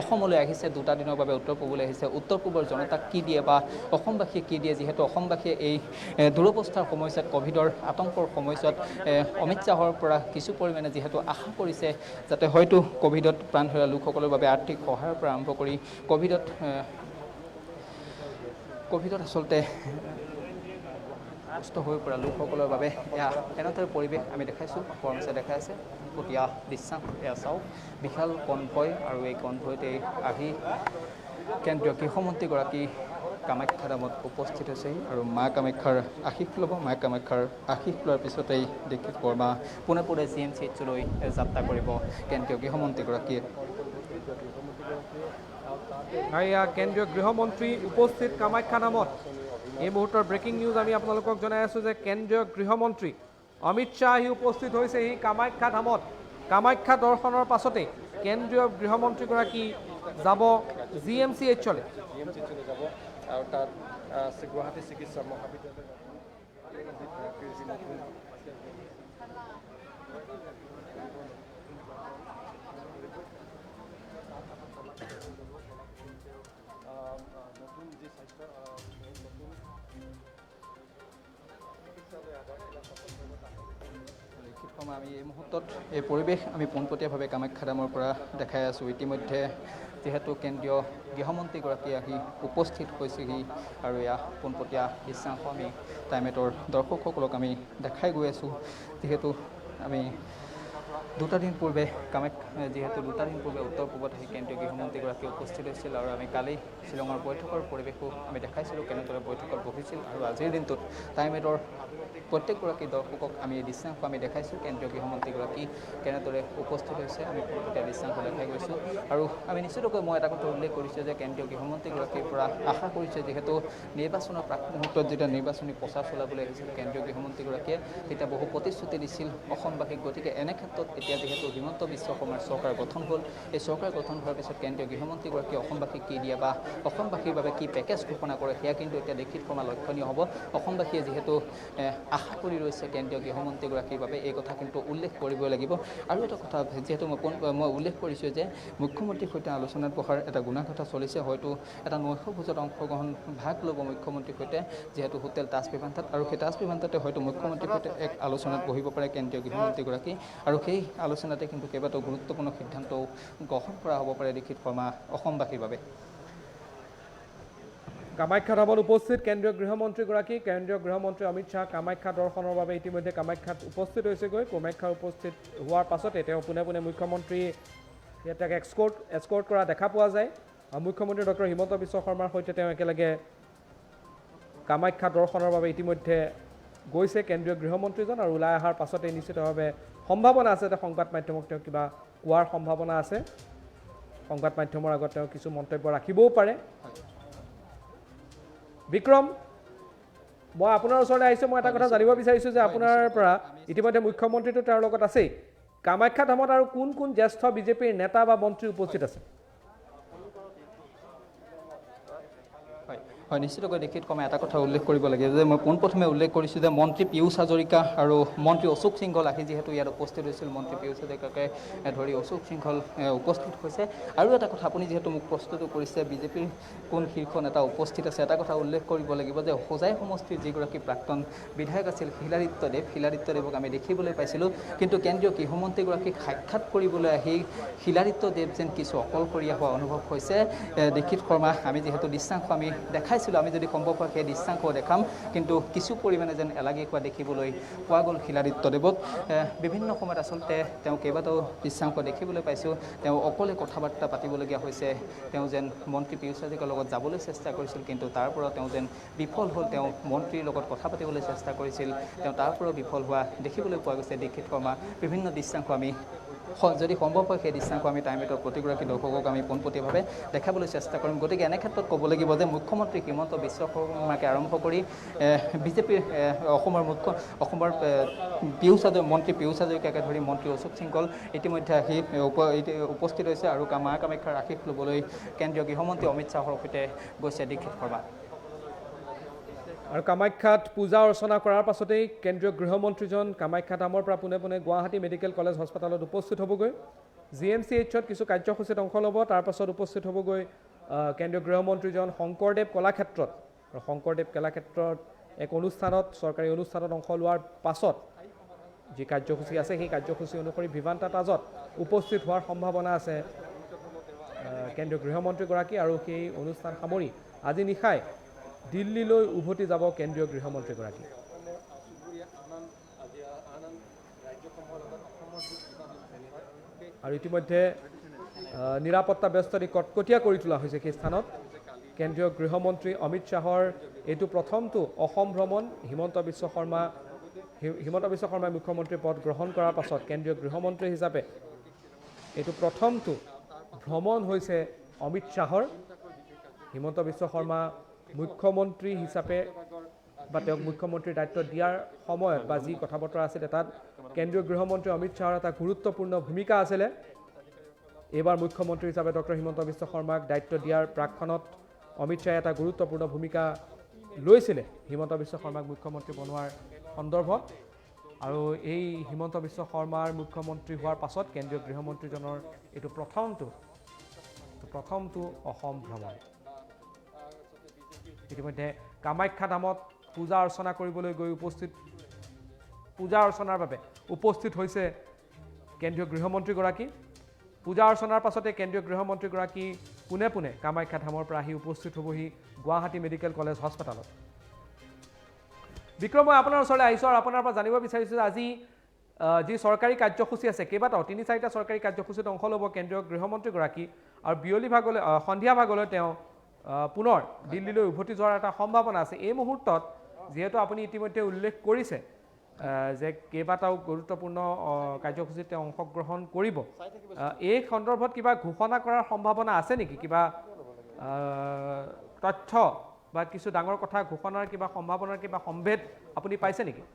অসমলৈ আহিছে, 2টা দিনৰ বাবে উত্তৰ পূবলৈ আহিছে, উত্তৰ পূবৰ জনতাক কি দিয়ে বা অসমবাসীয়ে কি দিয়ে। যিহেতু অসমবাসীয়ে এই দুৰৱস্থাৰ সময়ছোৱাত ক'ভিডৰ আতংকৰ সময়ছোৱাত অমিত শ্বাহৰ পৰা কিছু পৰিমাণে যিহেতু আশা কৰিছে যাতে হয়তো ক'ভিডত প্ৰাণ হেৰুওৱা লোকসকলৰ বাবে আৰ্থিক সহায়ৰ পৰা আৰম্ভ কৰি ক'ভিডত আচলতে কষ্ট হৈ পৰা লোকসকলৰ বাবে এয়া এনেদৰে পৰিৱেশ আমি দেখাইছোঁ। পৰমেশে দেখাই আছে পোনপটীয়া দৃশ্যাংশ এয়া চাওক। বিশাল কনভয় আৰু এই কনভয়তে আহি কেন্দ্ৰীয় গৃহমন্ত্ৰীগৰাকী কামাখ্যা ধামত উপস্থিত হৈছেহি আৰু মা কামাখ্যাৰ আশীষ ল'ব। মা কামাখ্যাৰ আশীষ লোৱাৰ পিছতেই দীক্ষিত শৰ্মা পোনে পোনে GMCHলৈ যাত্ৰা কৰিব কেন্দ্ৰীয় গৃহমন্ত্ৰীগৰাকীয়ে। কেন্দ্ৰীয় গৃহমন্ত্ৰী উপস্থিত কামাখ্যা ধামত। এই মুহূৰ্তৰ ব্ৰেকিং নিউজ আমি আপোনালোকক জনাই আছোঁ যে কেন্দ্ৰীয় গৃহমন্ত্ৰী অমিত শ্বাহ আহি উপস্থিত হৈছেহি কামাখ্যা ধামত। কামাখ্যা দৰ্শনৰ পাছতে কেন্দ্ৰীয় গৃহমন্ত্ৰীগৰাকী যাব GMCHলৈ। যাব আৰু তাত গুৱাহাটী চিকিৎসা মহাবিদ্যালয় নতুন যি স্বাস্থ্য নতুন চিকিৎসালয় আধাৰশিলা শৰ্মা আমি এই মুহূৰ্তত এই পৰিৱেশ আমি পোনপটীয়াভাৱে কামাখ্যা ধামৰ পৰা দেখাই আছোঁ। ইতিমধ্যে যিহেতু কেন্দ্ৰীয় গৃহমন্ত্ৰীগৰাকী আহি উপস্থিত হৈছেহি আৰু এয়া পোনপটীয়া দৃশ্যাংশ আমি টাইমেটৰ দৰ্শকসকলক আমি দেখাই গৈ আছোঁ। যিহেতু আমি দুটা দিন পূৰ্বে উত্তৰ পূবত আহি কেন্দ্ৰীয় গৃহমন্ত্ৰীগৰাকী উপস্থিত হৈছিল আৰু আমি কালি শ্বিলঙৰ বৈঠকৰ পৰিৱেশো আমি দেখাইছিলোঁ কেনেদৰে বৈঠকত বহিছিল আৰু আজিৰ দিনটোত টাইমেটৰ প্ৰত্যেকগৰাকী দৰ্শকক আমি এই দৃশ্যাংশ আমি দেখাইছোঁ। কেন্দ্ৰীয় গৃহমন্ত্ৰীগৰাকী কেনেদৰে উপস্থিত হৈছে আমি প্ৰত্যেক দৃশ্যাংশ দেখাই গৈছোঁ আৰু আমি নিশ্চিতকৈ মই এটা কথা উল্লেখ কৰিছোঁ যে কেন্দ্ৰীয় গৃহমন্ত্ৰীগৰাকীৰ পৰা আশা কৰিছে যিহেতু নিৰ্বাচনৰ প্ৰাক মুহূৰ্তত যেতিয়া নিৰ্বাচনী প্ৰচাৰ চলাবলৈ আহিছিল কেন্দ্ৰীয় গৃহমন্ত্ৰীগৰাকীয়ে তেতিয়া বহু প্ৰতিশ্ৰুতি দিছিল অসমবাসীক। গতিকে এনে ক্ষেত্ৰত এতিয়া যিহেতু হিমন্ত বিশ্ব শৰ্মাৰ চৰকাৰ গঠন হ'ল, এই চৰকাৰ গঠন হোৱাৰ পিছত কেন্দ্ৰীয় গৃহমন্ত্ৰীগৰাকীয়ে অসমবাসীক কি দিয়ে বা অসমবাসীৰ বাবে কি পেকেজ ঘোষণা কৰে সেয়া কিন্তু এতিয়া লিখিত ফৰ্মা লক্ষণীয় হ'ব। অসমবাসীয়ে যিহেতু আশা কৰি ৰৈছে কেন্দ্ৰীয় গৃহমন্ত্ৰীগৰাকীৰ বাবে এই কথা কিন্তু উল্লেখ কৰিবই লাগিব। আৰু এটা কথা যিহেতু মই উল্লেখ কৰিছোঁ যে মুখ্যমন্ত্ৰীৰ সৈতে আলোচনাত বহাৰ এটা গুণাগত চলিছে, হয়তো এটা নৈশভোজত অংশগ্ৰহণ ভাগ ল'ব মুখ্যমন্ত্ৰীৰ সৈতে যিহেতু হোটেল তাজ বিমানঘাট আৰু সেই তাজ বিমানঘাটে হয়তো মুখ্যমন্ত্ৰীৰ সৈতে এক আলোচনাত বহিব পাৰে কেন্দ্ৰীয় গৃহমন্ত্ৰীগৰাকী আৰু সেই আলোচনাতে কিন্তু কেইবাটাও গুৰুত্বপূৰ্ণ সিদ্ধান্তও গ্ৰহণ কৰা হ'ব পাৰে লিখিত ফৰ্মা অসমবাসীৰ বাবে। কামাখ্যা ধামত উপস্থিত কেন্দ্ৰীয় গৃহমন্ত্ৰীগৰাকী কেন্দ্ৰীয় গৃহমন্ত্ৰী অমিত শ্বাহ কামাখ্যা দৰ্শনৰ বাবে ইতিমধ্যে কামাখ্যাত উপস্থিত হৈছেগৈ। কামাখ্যা উপস্থিত হোৱাৰ পাছতে তেওঁ পোনে পোনে মুখ্যমন্ত্ৰী ইয়াক এস্কৰ্ট কৰা দেখা পোৱা যায়। মুখ্যমন্ত্ৰী ডক্টৰ হিমন্ত বিশ্ব শৰ্মাৰ সৈতে তেওঁ একেলগে কামাখ্যা দৰ্শনৰ বাবে ইতিমধ্যে গৈছে কেন্দ্ৰীয় গৃহমন্ত্ৰীজন আৰু ওলাই অহাৰ পাছতে নিশ্চিতভাৱে সম্ভাৱনা আছে যে সংবাদ মাধ্যমক তেওঁ কিবা কোৱাৰ সম্ভাৱনা আছে। সংবাদ মাধ্যমৰ আগত তেওঁ কিছু মন্তব্য ৰাখিবও পাৰে। বিক্ৰম, মই আপোনাৰ ওচৰলৈ আহিছোঁ। মই এটা কথা জানিব বিচাৰিছোঁ যে আপোনাৰ পৰা ইতিমধ্যে মুখ্যমন্ত্ৰীটো তেওঁৰ লগত আছেই। কামাখ্যা ধামত আৰু কোন কোন জ্যেষ্ঠ বিজেপিৰ নেতা বা মন্ত্ৰী উপস্থিত আছে? হয়, নিশ্চিতকৈ লিখিত কমে এটা কথা উল্লেখ কৰিব লাগে যে মই পোনপ্ৰথমে উল্লেখ কৰিছোঁ যে মন্ত্ৰী পীয়ুষ হাজৰিকা আৰু মন্ত্ৰী অশোক সিংহল আহি যিহেতু ইয়াত উপস্থিত হৈছিল, মন্ত্ৰী পীয়ুষ হাজৰিকাকে ধৰি অশোক সিংহল উপস্থিত হৈছে। আৰু এটা কথা আপুনি যিহেতু মোক প্ৰশ্নটো কৰিছে বিজেপিৰ কোন শীৰ্ষ নেতা উপস্থিত আছে, এটা কথা উল্লেখ কৰিব লাগিব যে হোজাই সমষ্টিৰ যিগৰাকী প্ৰাক্তন বিধায়ক আছিল শিলাদিত্যদেৱক আমি দেখিবলৈ পাইছিলোঁ। কিন্তু কেন্দ্ৰীয় গৃহমন্ত্ৰীগৰাকীক সাক্ষাৎ কৰিবলৈ আহি শিলাদিত্যদেৱ যেন কিছু অকলশৰীয়া হোৱা অনুভৱ হৈছে লিখিত শৰ্মা। আমি যিহেতু দৃশ্যাংশ আমি দেখাইছিলোঁ, আমি যদি সম্ভৱ হয় সেই দৃশ্যাংশ দেখাম, কিন্তু কিছু পৰিমাণে যেন এলাগী হোৱা দেখিবলৈ পোৱা গ'ল শিলাদিত্যদেৱক। বিভিন্ন সময়ত আচলতে তেওঁ কেইবাটাও দৃশ্যাংশ দেখিবলৈ পাইছোঁ তেওঁ অকলে কথা বাৰ্তা পাতিবলগীয়া হৈছে। তেওঁ যেন মন্ত্ৰী পীয়ুষ হাজৰিকাৰ লগত যাবলৈ চেষ্টা কৰিছিল, কিন্তু তাৰ পৰা তেওঁ যেন বিফল হ'ল। তেওঁ মন্ত্ৰীৰ লগত কথা পাতিবলৈ চেষ্টা কৰিছিল, তেওঁ তাৰ পৰাও বিফল হোৱা দেখিবলৈ পোৱা গৈছে লিখিত শৰ্মা। বিভিন্ন দৃশ্যাংশ আমি যদি সম্ভৱ হয় সেই দৃশ্যাংশ আমি টাইমেটৰ প্ৰতিগৰাকী দৰ্শকক আমি পোনপটীয়াভাৱে দেখাবলৈ চেষ্টা কৰিম। গতিকে এনে ক্ষেত্ৰত ক'ব লাগিব যে মুখ্যমন্ত্ৰী হিমন্ত বিশ্ব শৰ্মাকে আৰম্ভ কৰি বিজেপিৰ অসমৰ মন্ত্ৰী পীয়ুষ হাজৰিকাকে ধৰি মন্ত্ৰী অশোক সিংহল ইতিমধ্যে আহি উপস্থিত হৈছে আৰু মা কামাখ্যাৰ আশীষ ল'বলৈ কেন্দ্ৰীয় গৃহমন্ত্ৰী অমিত শ্বাহৰ সৈতে গৈছে দীক্ষিত শৰ্মা। আৰু কামাখ্যাত পূজা অৰ্চনা কৰাৰ পাছতেই কেন্দ্ৰীয় গৃহমন্ত্ৰীজন কামাখ্যা ধামৰ পৰা পোনে পোনে গুৱাহাটী মেডিকেল কলেজ হস্পিটেলত উপস্থিত হ'বগৈ। GMCHত কিছু কাৰ্যসূচীত অংশ ল'ব, তাৰ পাছত উপস্থিত হ'বগৈ কেন্দ্ৰীয় গৃহমন্ত্ৰীজন শংকৰদেৱ কলাক্ষেত্ৰত। আৰু শংকৰদেৱ কলাক্ষেত্ৰত এক অনুষ্ঠানত চৰকাৰী অনুষ্ঠানত অংশ লোৱাৰ পাছত যি কাৰ্যসূচী আছে সেই কাৰ্যসূচী অনুসৰি ভিভান্তা তাজত উপস্থিত হোৱাৰ সম্ভাৱনা আছে কেন্দ্ৰীয় গৃহমন্ত্ৰীগৰাকী। আৰু সেই অনুষ্ঠান সামৰি আজি নিশাই দিল্লীলৈ উভতি যাব কেন্দ্ৰীয় গৃহমন্ত্ৰীগৰাকী। আৰু ইতিমধ্যে নিৰাপত্তা ব্যৱস্থাটি কটকটীয়া কৰি তোলা হৈছে সেই স্থানত। কেন্দ্ৰীয় গৃহমন্ত্ৰী অমিত শ্বাহৰ এইটো প্ৰথমটো অসম ভ্ৰমণ। হিমন্ত বিশ্ব শৰ্মাই মুখ্যমন্ত্ৰীৰ পদ গ্ৰহণ কৰাৰ পাছত কেন্দ্ৰীয় গৃহমন্ত্ৰী হিচাপে এইটো প্ৰথমটো ভ্ৰমণ হৈছে অমিত শ্বাহৰ। হিমন্ত বিশ্ব শৰ্মা মুখ্যমন্ত্ৰী হিচাপে বা তেওঁক মুখ্যমন্ত্ৰীৰ দায়িত্ব দিয়াৰ সময়ত বা যি কথা বতৰা আছিলে তাত কেন্দ্ৰীয় গৃহমন্ত্ৰী অমিত শ্বাহৰ এটা গুৰুত্বপূৰ্ণ ভূমিকা আছিলে। এইবাৰ মুখ্যমন্ত্ৰী হিচাপে ডক্টৰ হিমন্ত বিশ্ব শৰ্মাক দায়িত্ব দিয়াৰ প্ৰাকখনত অমিত শ্বাহে এটা গুৰুত্বপূৰ্ণ ভূমিকা লৈছিলে হিমন্ত বিশ্ব শৰ্মাক মুখ্যমন্ত্ৰী বনোৱাৰ সন্দৰ্ভত। আৰু এই হিমন্ত বিশ্ব শৰ্মাৰ মুখ্যমন্ত্ৰী হোৱাৰ পাছত কেন্দ্ৰীয় গৃহমন্ত্ৰীজনৰ এইটো প্ৰথমটো অসম ভ্ৰমণ। ইতিমধ্যে কামাখ্যা ধামত পূজা অৰ্চনা কৰিবলৈ গৈ পূজা অৰ্চনাৰ বাবে উপস্থিত হৈছে কেন্দ্ৰীয় গৃহমন্ত্ৰীগৰাকী পূজা অৰ্চনাৰ পাছতে কেন্দ্ৰীয় গৃহমন্ত্ৰীগৰাকী পোনে পোনে কামাখ্যা ধামৰ পৰা আহি উপস্থিত হ'বহি গুৱাহাটী মেডিকেল কলেজ হস্পিটেলত বিক্ৰম মই আপোনাৰ ওচৰলৈ আহিছোঁ আৰু আপোনাৰ পৰা জানিব বিচাৰিছোঁ যে আজি যি চৰকাৰী কাৰ্যসূচী আছে কেইবাটাও 3-4টা চৰকাৰী কাৰ্যসূচীত অংশ ল'ব কেন্দ্ৰীয় গৃহমন্ত্ৰীগৰাকী আৰু বিয়লি ভাগলৈ সন্ধিয়া ভাগলৈ তেওঁ পুনৰ দিল্লীলৈ উভতি যোৱাৰ এটা সম্ভাৱনা আছে এই মুহূৰ্তত যিহেতু আপুনি ইতিমধ্যে উল্লেখ কৰিছে যে কেইবাটাও গুৰুত্বপূৰ্ণ কাৰ্যসূচীত তেওঁ অংশগ্ৰহণ কৰিব এই সন্দৰ্ভত কিবা ঘোষণা কৰাৰ সম্ভাৱনা আছে নেকি কিবা তথ্য বা কিছু ডাঙৰ কথা ঘোষণাৰ কিবা সম্ভাৱনাৰ কিবা সম্ভেদ আপুনি পাইছে নেকি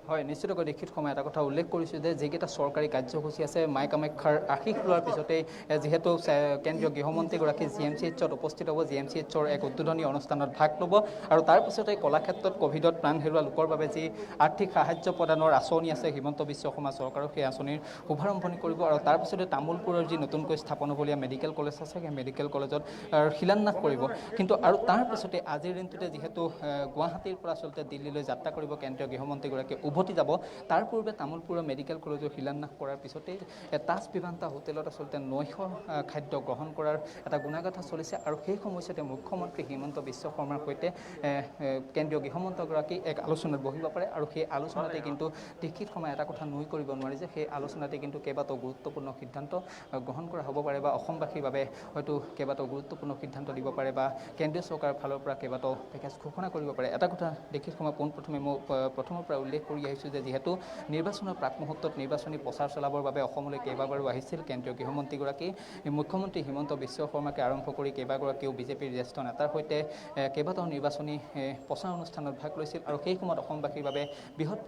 হয় নিশ্চিতকৈ দীক্ষিত সময় এটা কথা উল্লেখ কৰিছোঁ যে যিকেইটা চৰকাৰী কাৰ্যসূচী আছে মাই কামাখ্যাৰ আশীষ লোৱাৰ পিছতেই যিহেতু কেন্দ্ৰীয় গৃহমন্ত্ৰীগৰাকী GMCHত উপস্থিত হ'ব GMCHৰ এক উদ্বোধনী অনুষ্ঠানত ভাগ ল'ব আৰু তাৰ পিছতে কলাক্ষেত্ৰত ক'ভিডত প্ৰাণ হেৰুওৱা লোকৰ বাবে যি আৰ্থিক সাহায্য প্ৰদানৰ আঁচনি আছে হিমন্ত বিশ্ব শৰ্মা চৰকাৰৰ সেই আঁচনিৰ শুভাৰম্ভণি কৰিব আৰু তাৰ পিছতে তামোলপুৰৰ যি নতুনকৈ স্থাপন হ'বলগীয়া মেডিকেল কলেজ আছে সেই মেডিকেল কলেজত শিলান্যাস কৰিব কিন্তু আৰু তাৰ পিছতে আজিৰ দিনটোতে যিহেতু গুৱাহাটীৰ পৰা আচলতে দিল্লীলৈ যাত্ৰা কৰিব কেন্দ্ৰীয় গৃহমন্ত্ৰীগৰাকী উভতি যাব তাৰ পূৰ্বে তামোলপুৰৰ মেডিকেল কলেজৰ শিলান্যাস কৰাৰ পিছতেই তাজ বিভান্তা হোটেলত আচলতে 900 খাদ্য গ্ৰহণ কৰাৰ এটা গুণাগাথা চলিছে আৰু সেই সময়তে মুখ্যমন্ত্ৰী হিমন্ত বিশ্ব শৰ্মাৰ সৈতে কেন্দ্ৰীয় গৃহমন্ত্ৰীগৰাকী এক আলোচনাত বহিব পাৰে আৰু সেই আলোচনাতে কিন্তু দীক্ষিত সময় এটা কথা নুই কৰিব নোৱাৰি যে সেই আলোচনাতে কিন্তু কেইবাটাও গুৰুত্বপূৰ্ণ সিদ্ধান্ত গ্ৰহণ কৰা হ'ব পাৰে বা অসমবাসীৰ বাবে হয়তো কেইবাটাও গুৰুত্বপূৰ্ণ সিদ্ধান্ত দিব পাৰে বা কেন্দ্ৰীয় চৰকাৰৰ ফালৰ পৰা কেইবাটাও পেকেজ ঘোষণা কৰিব পাৰে এটা কথা দীক্ষিত সময় পোনপ্ৰথমে মই প্ৰথমৰ পৰা উল্লেখ কৰি আহিছোঁ যে যিহেতু নিৰ্বাচনৰ প্ৰাক মুহূৰ্তত নিৰ্বাচনী প্ৰচাৰ চলাবৰ বাবে অসমলৈ কেইবাবাৰো আহিছিল কেন্দ্ৰীয় গৃহমন্ত্ৰীগৰাকী মুখ্যমন্ত্ৰী হিমন্ত বিশ্ব শৰ্মাকে আৰম্ভ কৰি কেইবাগৰাকীও বিজেপিৰ জ্যেষ্ঠ নেতাৰ সৈতে কেইবাটাও নিৰ্বাচনী প্ৰচাৰ অনুষ্ঠানত ভাগ লৈছিল আৰু সেই সময়ত অসমবাসীৰ বাবে বৃহৎ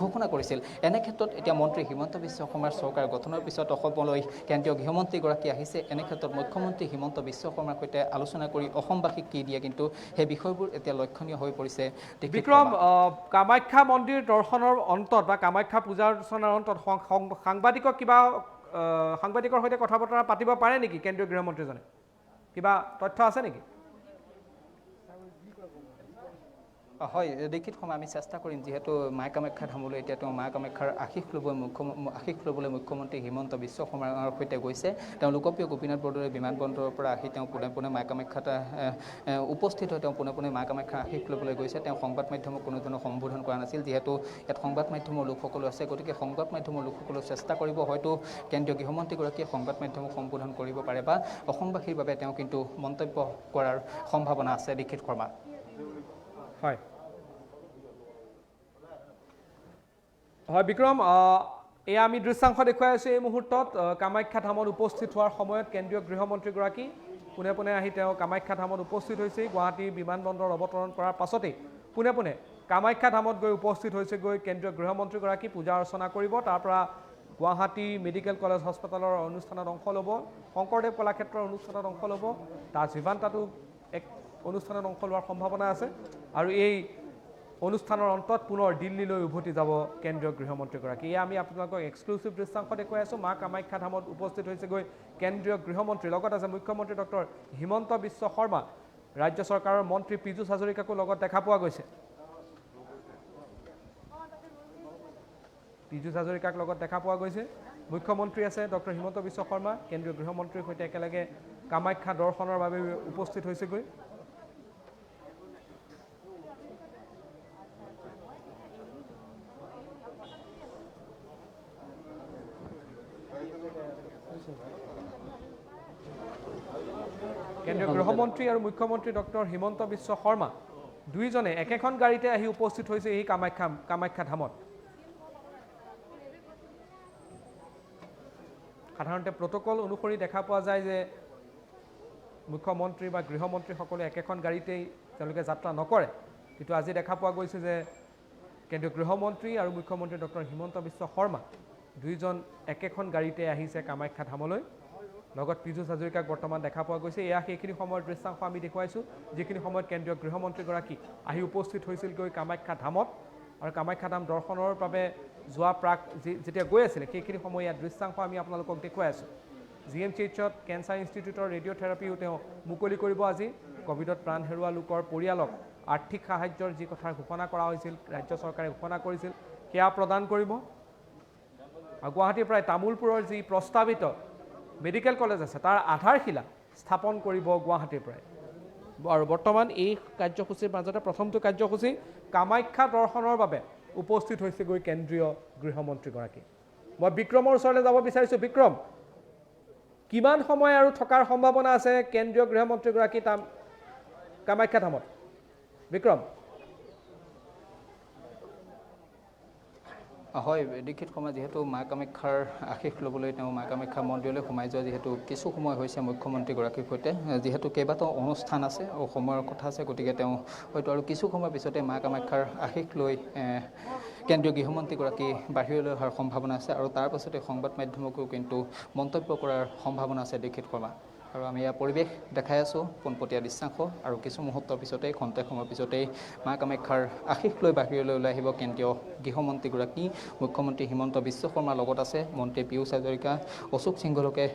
ঘোষণা কৰিছিল এনে ক্ষেত্ৰত এতিয়া মন্ত্ৰী হিমন্ত বিশ্ব শৰ্মাৰ চৰকাৰ গঠনৰ পিছত অসমলৈ কেন্দ্ৰীয় গৃহমন্ত্ৰীগৰাকী আহিছে এনে ক্ষেত্ৰত মুখ্যমন্ত্ৰী হিমন্ত বিশ্ব শৰ্মাৰ সৈতে আলোচনা কৰি অসমবাসীক কি দিয়ে কিন্তু সেই বিষয়বোৰ এতিয়া লক্ষণীয় হৈ পৰিছে বিক্ৰম কামাখ্যা মন্দিৰ দৰ্শনৰ অন্তত বা কামাখ্যা পূজা অৰ্চনাৰ অন্তত সাংবাদিকৰ সৈতে কথা বতৰা পাতিব পাৰে নেকি কেন্দ্ৰীয় গৃহমন্ত্ৰীজনে কিবা তথ্য আছে নেকি হয় দীক্ষিত সময় আমি চেষ্টা কৰিম যিহেতু মাই কামাখ্যা ধামলৈ এতিয়া তেওঁ মা কামাখ্যাৰ আশীষ ল'বলৈ মুখ্যমন্ত্ৰী হিমন্ত বিশ্ব শৰ্মাৰ সৈতে গৈছে তেওঁ লোকপ্ৰিয় গোপীনাথ বৰদলৈ বিমানবন্দৰৰ পৰা আহি তেওঁ পোনে মাই কামাখ্যাত উপস্থিত হৈ তেওঁ পোনে মা কামাখ্যাৰ আশীষ ল'বলৈ গৈছে তেওঁ সংবাদ মাধ্যমক কোনো ধৰণৰ সম্বোধন কৰা নাছিল যিহেতু ইয়াত সংবাদ মাধ্যমৰ লোকসকলো আছে গতিকে সংবাদ মাধ্যমৰ লোকসকলেও চেষ্টা কৰিব হয়তো কেন্দ্ৰীয় গৃহমন্ত্ৰীগৰাকীয়ে সংবাদ মাধ্যমক সম্বোধন কৰিব পাৰে বা অসমবাসীৰ বাবে তেওঁ কিন্তু মন্তব্য কৰাৰ সম্ভাৱনা আছে দীক্ষিত শৰ্মা হয় বিক্ৰম এয়া আমি দৃশ্যাংশ দেখুৱাই আছোঁ এই মুহূৰ্তত কামাখ্যা ধামত উপস্থিত হোৱাৰ সময়ত কেন্দ্ৰীয় গৃহমন্ত্ৰীগৰাকী পোনে আহি তেওঁ কামাখ্যা ধামত উপস্থিত হৈছে গুৱাহাটী বিমানবন্দৰত অৱতৰণ কৰাৰ পাছতেই পোনে কামাখ্যা ধামত গৈ উপস্থিত হৈছেগৈ কেন্দ্ৰীয় গৃহমন্ত্ৰীগৰাকী পূজা অৰ্চনা কৰিব তাৰ পৰা গুৱাহাটী মেডিকেল কলেজ হস্পিটেলৰ অনুষ্ঠানত অংশ ল'ব শংকৰদেৱ কলাক্ষেত্ৰৰ অনুষ্ঠানত অংশ ল'ব তাজ ভিভান্তাটো এক অনুষ্ঠানত অংশ লোৱাৰ সম্ভাৱনা আছে আৰু এই অনুষ্ঠানৰ অন্তত পুনৰ দিল্লীলৈ উভতি যাব কেন্দ্ৰীয় গৃহমন্ত্ৰীগৰাকী এয়া আমি আপোনালোকক এক্সক্লুচিভ দৃশ্যাংশ দেখুৱাই আছোঁ মা কামাখ্যা ধামত উপস্থিত হৈছেগৈ কেন্দ্ৰীয় গৃহমন্ত্ৰী লগত আছে মুখ্যমন্ত্ৰী ডক্টৰ হিমন্ত বিশ্ব শৰ্মা ৰাজ্য চৰকাৰৰ মন্ত্ৰী পীযুষ হাজৰিকাকো লগত দেখা পোৱা গৈছে পীযুষ হাজৰিকাক লগত দেখা পোৱা গৈছে মুখ্যমন্ত্ৰী আছে ডক্টৰ হিমন্ত বিশ্ব শৰ্মা কেন্দ্ৰীয় গৃহমন্ত্ৰীৰ সৈতে একেলগে কামাখ্যা দৰ্শনৰ বাবে উপস্থিত হৈছেগৈ কেন্দ্ৰীয় গৃহমন্ত্ৰী আৰু মুখ্যমন্ত্ৰী ডক্টৰ হিমন্ত বিশ্ব শৰ্মা দুইজনে একেখন গাড়ীতে আহি উপস্থিত হৈছে এই কামাখ্যা ধামত সাধাৰণতে প্ৰট'কল অনুসৰি দেখা পোৱা যায় যে মুখ্যমন্ত্ৰী বা গৃহমন্ত্ৰীসকলে একেখন গাড়ীতেই তেওঁলোকে যাত্ৰা নকৰে কিন্তু আজি দেখা পোৱা গৈছে যে কেন্দ্ৰীয় গৃহমন্ত্ৰী আৰু মুখ্যমন্ত্ৰী ডক্টৰ হিমন্ত বিশ্ব শৰ্মা দুইজন একেখন গাড়ীতে আহিছে কামাখ্যা ধামলৈ লগত পীযুষ হাজৰিকাক বৰ্তমান দেখা পোৱা গৈছে এয়া সেইখিনি সময়ৰ দৃশ্যাংশ আমি দেখুৱাইছোঁ যিখিনি সময়ত কেন্দ্ৰীয় গৃহমন্ত্ৰীগৰাকী আহি উপস্থিত হৈছিলগৈ কামাখ্যা ধামত আৰু কামাখ্যা ধাম দৰ্শনৰ বাবে যোৱা প্ৰাক যেতিয়া গৈ আছিলে সেইখিনি সময় ইয়াত দৃশ্যাংশ আমি আপোনালোকক দেখুৱাই আছোঁ GMCHত কেঞ্চাৰ ইনষ্টিটিউটৰ ৰেডিঅ'থেৰাপিও তেওঁ মুকলি কৰিব আজি ক'ভিডত প্ৰাণ হেৰুওৱা লোকৰ পৰিয়ালক আৰ্থিক সাহায্যৰ যি কথাৰ ঘোষণা কৰা হৈছিল ৰাজ্য চৰকাৰে ঘোষণা কৰিছিল সেয়া প্ৰদান কৰিব আৰু গুৱাহাটীৰ পৰাই তামোলপুৰৰ যি প্ৰস্তাৱিত মেডিকেল কলেজ আছে তাৰ আধাৰশিলা স্থাপন কৰিব গুৱাহাটীৰ পৰাই আৰু বৰ্তমান এই কাৰ্যসূচীৰ মাজতে প্ৰথমটো কাৰ্যসূচী কামাখ্যা দৰ্শনৰ বাবে উপস্থিত হৈছেগৈ কেন্দ্ৰীয় গৃহমন্ত্ৰীগৰাকী মই বিক্ৰমৰ ওচৰলৈ যাব বিচাৰিছোঁ বিক্ৰম কিমান সময় আৰু থকাৰ সম্ভাৱনা আছে কেন্দ্ৰীয় গৃহমন্ত্ৰীগৰাকী কামাখ্যা ধামত বিক্ৰম হয় দীক্ষিত শৰ্মা যেহেতু মা কামাখ্যাৰ আশীষ ল'বলৈ তেওঁ মা কামাখ্যা মন্দিৰলৈ সোমাই যোৱা যেহেতু কিছু সময় হৈছে মুখ্যমন্ত্ৰীগৰাকীৰ সৈতে যেহেতু কেইবাটাও অনুষ্ঠান আছে আৰু সময়ৰ কথা আছে গতিকে তেওঁ হয়তো আৰু কিছু সময়ৰ পিছতে মা কামাখ্যাৰ আশীষ লৈ কেন্দ্ৰীয় গৃহমন্ত্ৰীগৰাকী বাহিৰলৈ অহাৰ সম্ভাৱনা আছে আৰু তাৰ পাছতে সংবাদ মাধ্যমকো কিন্তু মন্তব্য কৰাৰ সম্ভাৱনা আছে দীক্ষিত শৰ্মা আৰু আমি ইয়াৰ পৰিৱেশ দেখাই আছোঁ পোনপটীয়া দৃশ্যাংশ আৰু কিছু মুহূৰ্তৰ পিছতেই খন্তেক সময়ৰ পিছতেই মা কামাখ্যাৰ আশীষ লৈ বাহিৰলৈ ওলাই আহিব কেন্দ্ৰীয় গৃহমন্ত্ৰীগৰাকী মুখ্যমন্ত্ৰী হিমন্ত বিশ্ব শৰ্মাৰ লগত আছে মন্ত্ৰী পীয়ুষ হাজৰিকা অশোক সিংহলকে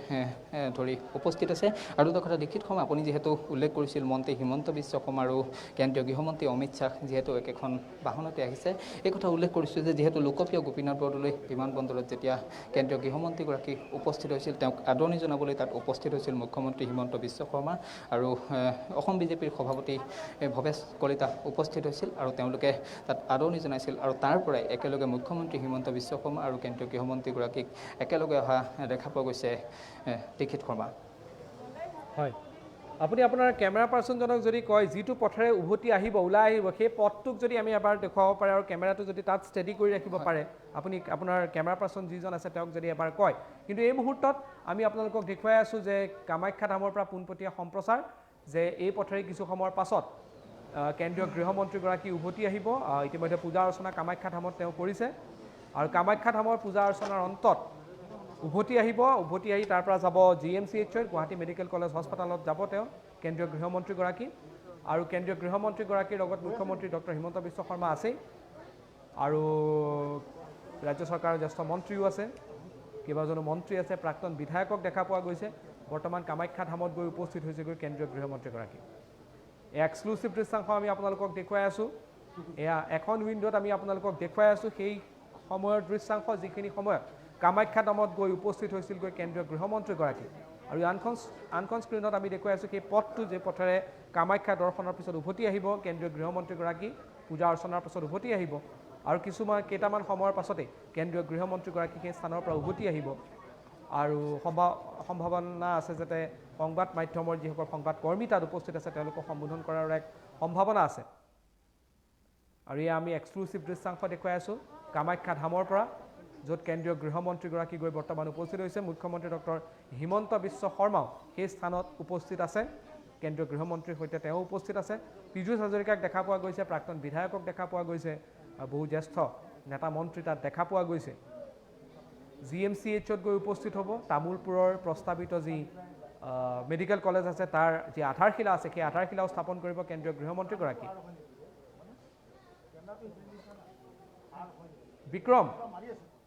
ধৰি উপস্থিত আছে আৰু এটা কথা দীক্ষিত শৰ্মা আপুনি যিহেতু উল্লেখ কৰিছিল মন্ত্ৰী হিমন্ত বিশ্ব শৰ্মা আৰু কেন্দ্ৰীয় গৃহমন্ত্ৰী অমিত শ্বাহ যিহেতু একেখন বাহনতে আহিছে এই কথা উল্লেখ কৰিছোঁ যে যিহেতু লোকপ্ৰিয় গোপীনাথ বৰদলৈ বিমানবন্দৰত যেতিয়া কেন্দ্ৰীয় গৃহমন্ত্ৰীগৰাকী উপস্থিত হৈছিল তেওঁক আদৰণি জনাবলৈ তাত উপস্থিত হৈছিল মুখ্যমন্ত্ৰী হিমন্ত বিশ্ব শৰ্মা আৰু অসম বিজেপিৰ সভাপতি ভৱেশ কলিতা উপস্থিত হৈছিল আৰু তেওঁলোকে তাত আদৰণি জনাইছিল আৰু তাৰ পৰাই একেলগে মুখ্যমন্ত্ৰী হিমন্ত বিশ্ব শৰ্মা আৰু কেন্দ্ৰীয় গৃহমন্ত্ৰীগৰাকীক একেলগে অহা দেখা পোৱা গৈছে দীক্ষিত শৰ্মা হয় আপুনি আপোনাৰ কেমেৰা পাৰ্চনজনক যদি কয় যিটো পথেৰে উভতি আহিব ওলাই আহিব সেই পথটোক যদি আমি এবাৰ দেখুৱাব পাৰে আৰু কেমেৰাটো যদি তাত ষ্টেডি কৰি ৰাখিব পাৰে আপুনি আপোনাৰ কেমেৰা পাৰ্চন যিজন আছে তেওঁক যদি এবাৰ কয় কিন্তু এই মুহূৰ্তত আমি আপোনালোকক দেখুৱাই আছোঁ যে কামাখ্যা ধামৰ পৰা পোনপটীয়া সম্প্ৰচাৰ যে এই পথেৰে কিছু সময়ৰ পাছত কেন্দ্ৰীয় গৃহমন্ত্ৰীগৰাকী উভতি আহিব ইতিমধ্যে পূজা অৰ্চনা কামাখ্যা ধামত তেওঁ কৰিছে আৰু কামাখ্যা ধামৰ পূজা অৰ্চনাৰ অন্তত উভতি আহিব উভতি আহি তাৰ পৰা যাব GMCHৰ গুৱাহাটী মেডিকেল কলেজ হস্পিটেলত যাব তেওঁ কেন্দ্ৰীয় গৃহমন্ত্ৰীগৰাকী আৰু কেন্দ্ৰীয় গৃহমন্ত্ৰীগৰাকীৰ লগত মুখ্যমন্ত্ৰী ডক্টৰ হিমন্ত বিশ্ব শৰ্মা আছেই আৰু ৰাজ্য চৰকাৰৰ জ্যেষ্ঠ মন্ত্ৰীও আছে কেইবাজনো মন্ত্ৰী আছে প্ৰাক্তন বিধায়কক দেখা পোৱা গৈছে বৰ্তমান কামাখ্যা ধামত গৈ উপস্থিত হৈছেগৈ কেন্দ্ৰীয় গৃহমন্ত্ৰীগৰাকী এই এক্সক্লুচিভ দৃশ্যাংশ আমি আপোনালোকক দেখুৱাই আছোঁ এয়া এখন উইণ্ডোত আমি আপোনালোকক দেখুৱাই আছোঁ সেই সময়ৰ দৃশ্যাংশ যিখিনি সময়ত কামাখ্যা ধামত গৈ উপস্থিত হৈছিলগৈ কেন্দ্ৰীয় গৃহমন্ত্ৰীগৰাকী আৰু আনখন স্ক্ৰীণত আমি দেখুৱাই আছোঁ সেই পথটো যে পথেৰে কামাখ্যা দৰ্শনৰ পিছত উভতি আহিব কেন্দ্ৰীয় গৃহমন্ত্ৰীগৰাকী পূজা অৰ্চনাৰ পিছত উভতি আহিব আৰু কেইটামান সময়ৰ পাছতে কেন্দ্ৰীয় গৃহমন্ত্ৰীগৰাকী সেই স্থানৰ পৰা উভতি আহিব আৰু সম্ভাৱনা আছে যাতে সংবাদ মাধ্যমৰ যিসকল সংবাদকৰ্মী তাত উপস্থিত আছে তেওঁলোকক সম্বোধন কৰাৰ এক সম্ভাৱনা আছে আৰু এয়া আমি এক্সক্লুচিভ দৃশ্যাংশ দেখুৱাই আছোঁ কামাখ্যা ধামৰ পৰা য'ত কেন্দ্ৰীয় গৃহমন্ত্ৰীগৰাকী গৈ বৰ্তমান উপস্থিত হৈছে মুখ্যমন্ত্ৰী ডক্টৰ হিমন্ত বিশ্ব শৰ্মাও সেই স্থানত উপস্থিত আছে কেন্দ্ৰীয় গৃহমন্ত্ৰীৰ সৈতে তেওঁ উপস্থিত আছে পীয়ুষ হাজৰিকাক দেখা পোৱা গৈছে প্ৰাক্তন বিধায়কক দেখা পোৱা গৈছে বহু জ্যেষ্ঠ নেতা মন্ত্ৰী তাত দেখা পোৱা গৈছে GMCHত গৈ উপস্থিত হ'ব তামোলপুৰৰ প্ৰস্তাৱিত যি মেডিকেল কলেজ আছে তাৰ যি আধাৰশিলা আছে সেই আধাৰশিলাও স্থাপন কৰিব কেন্দ্ৰীয় গৃহমন্ত্ৰীগৰাকী বিক্ৰম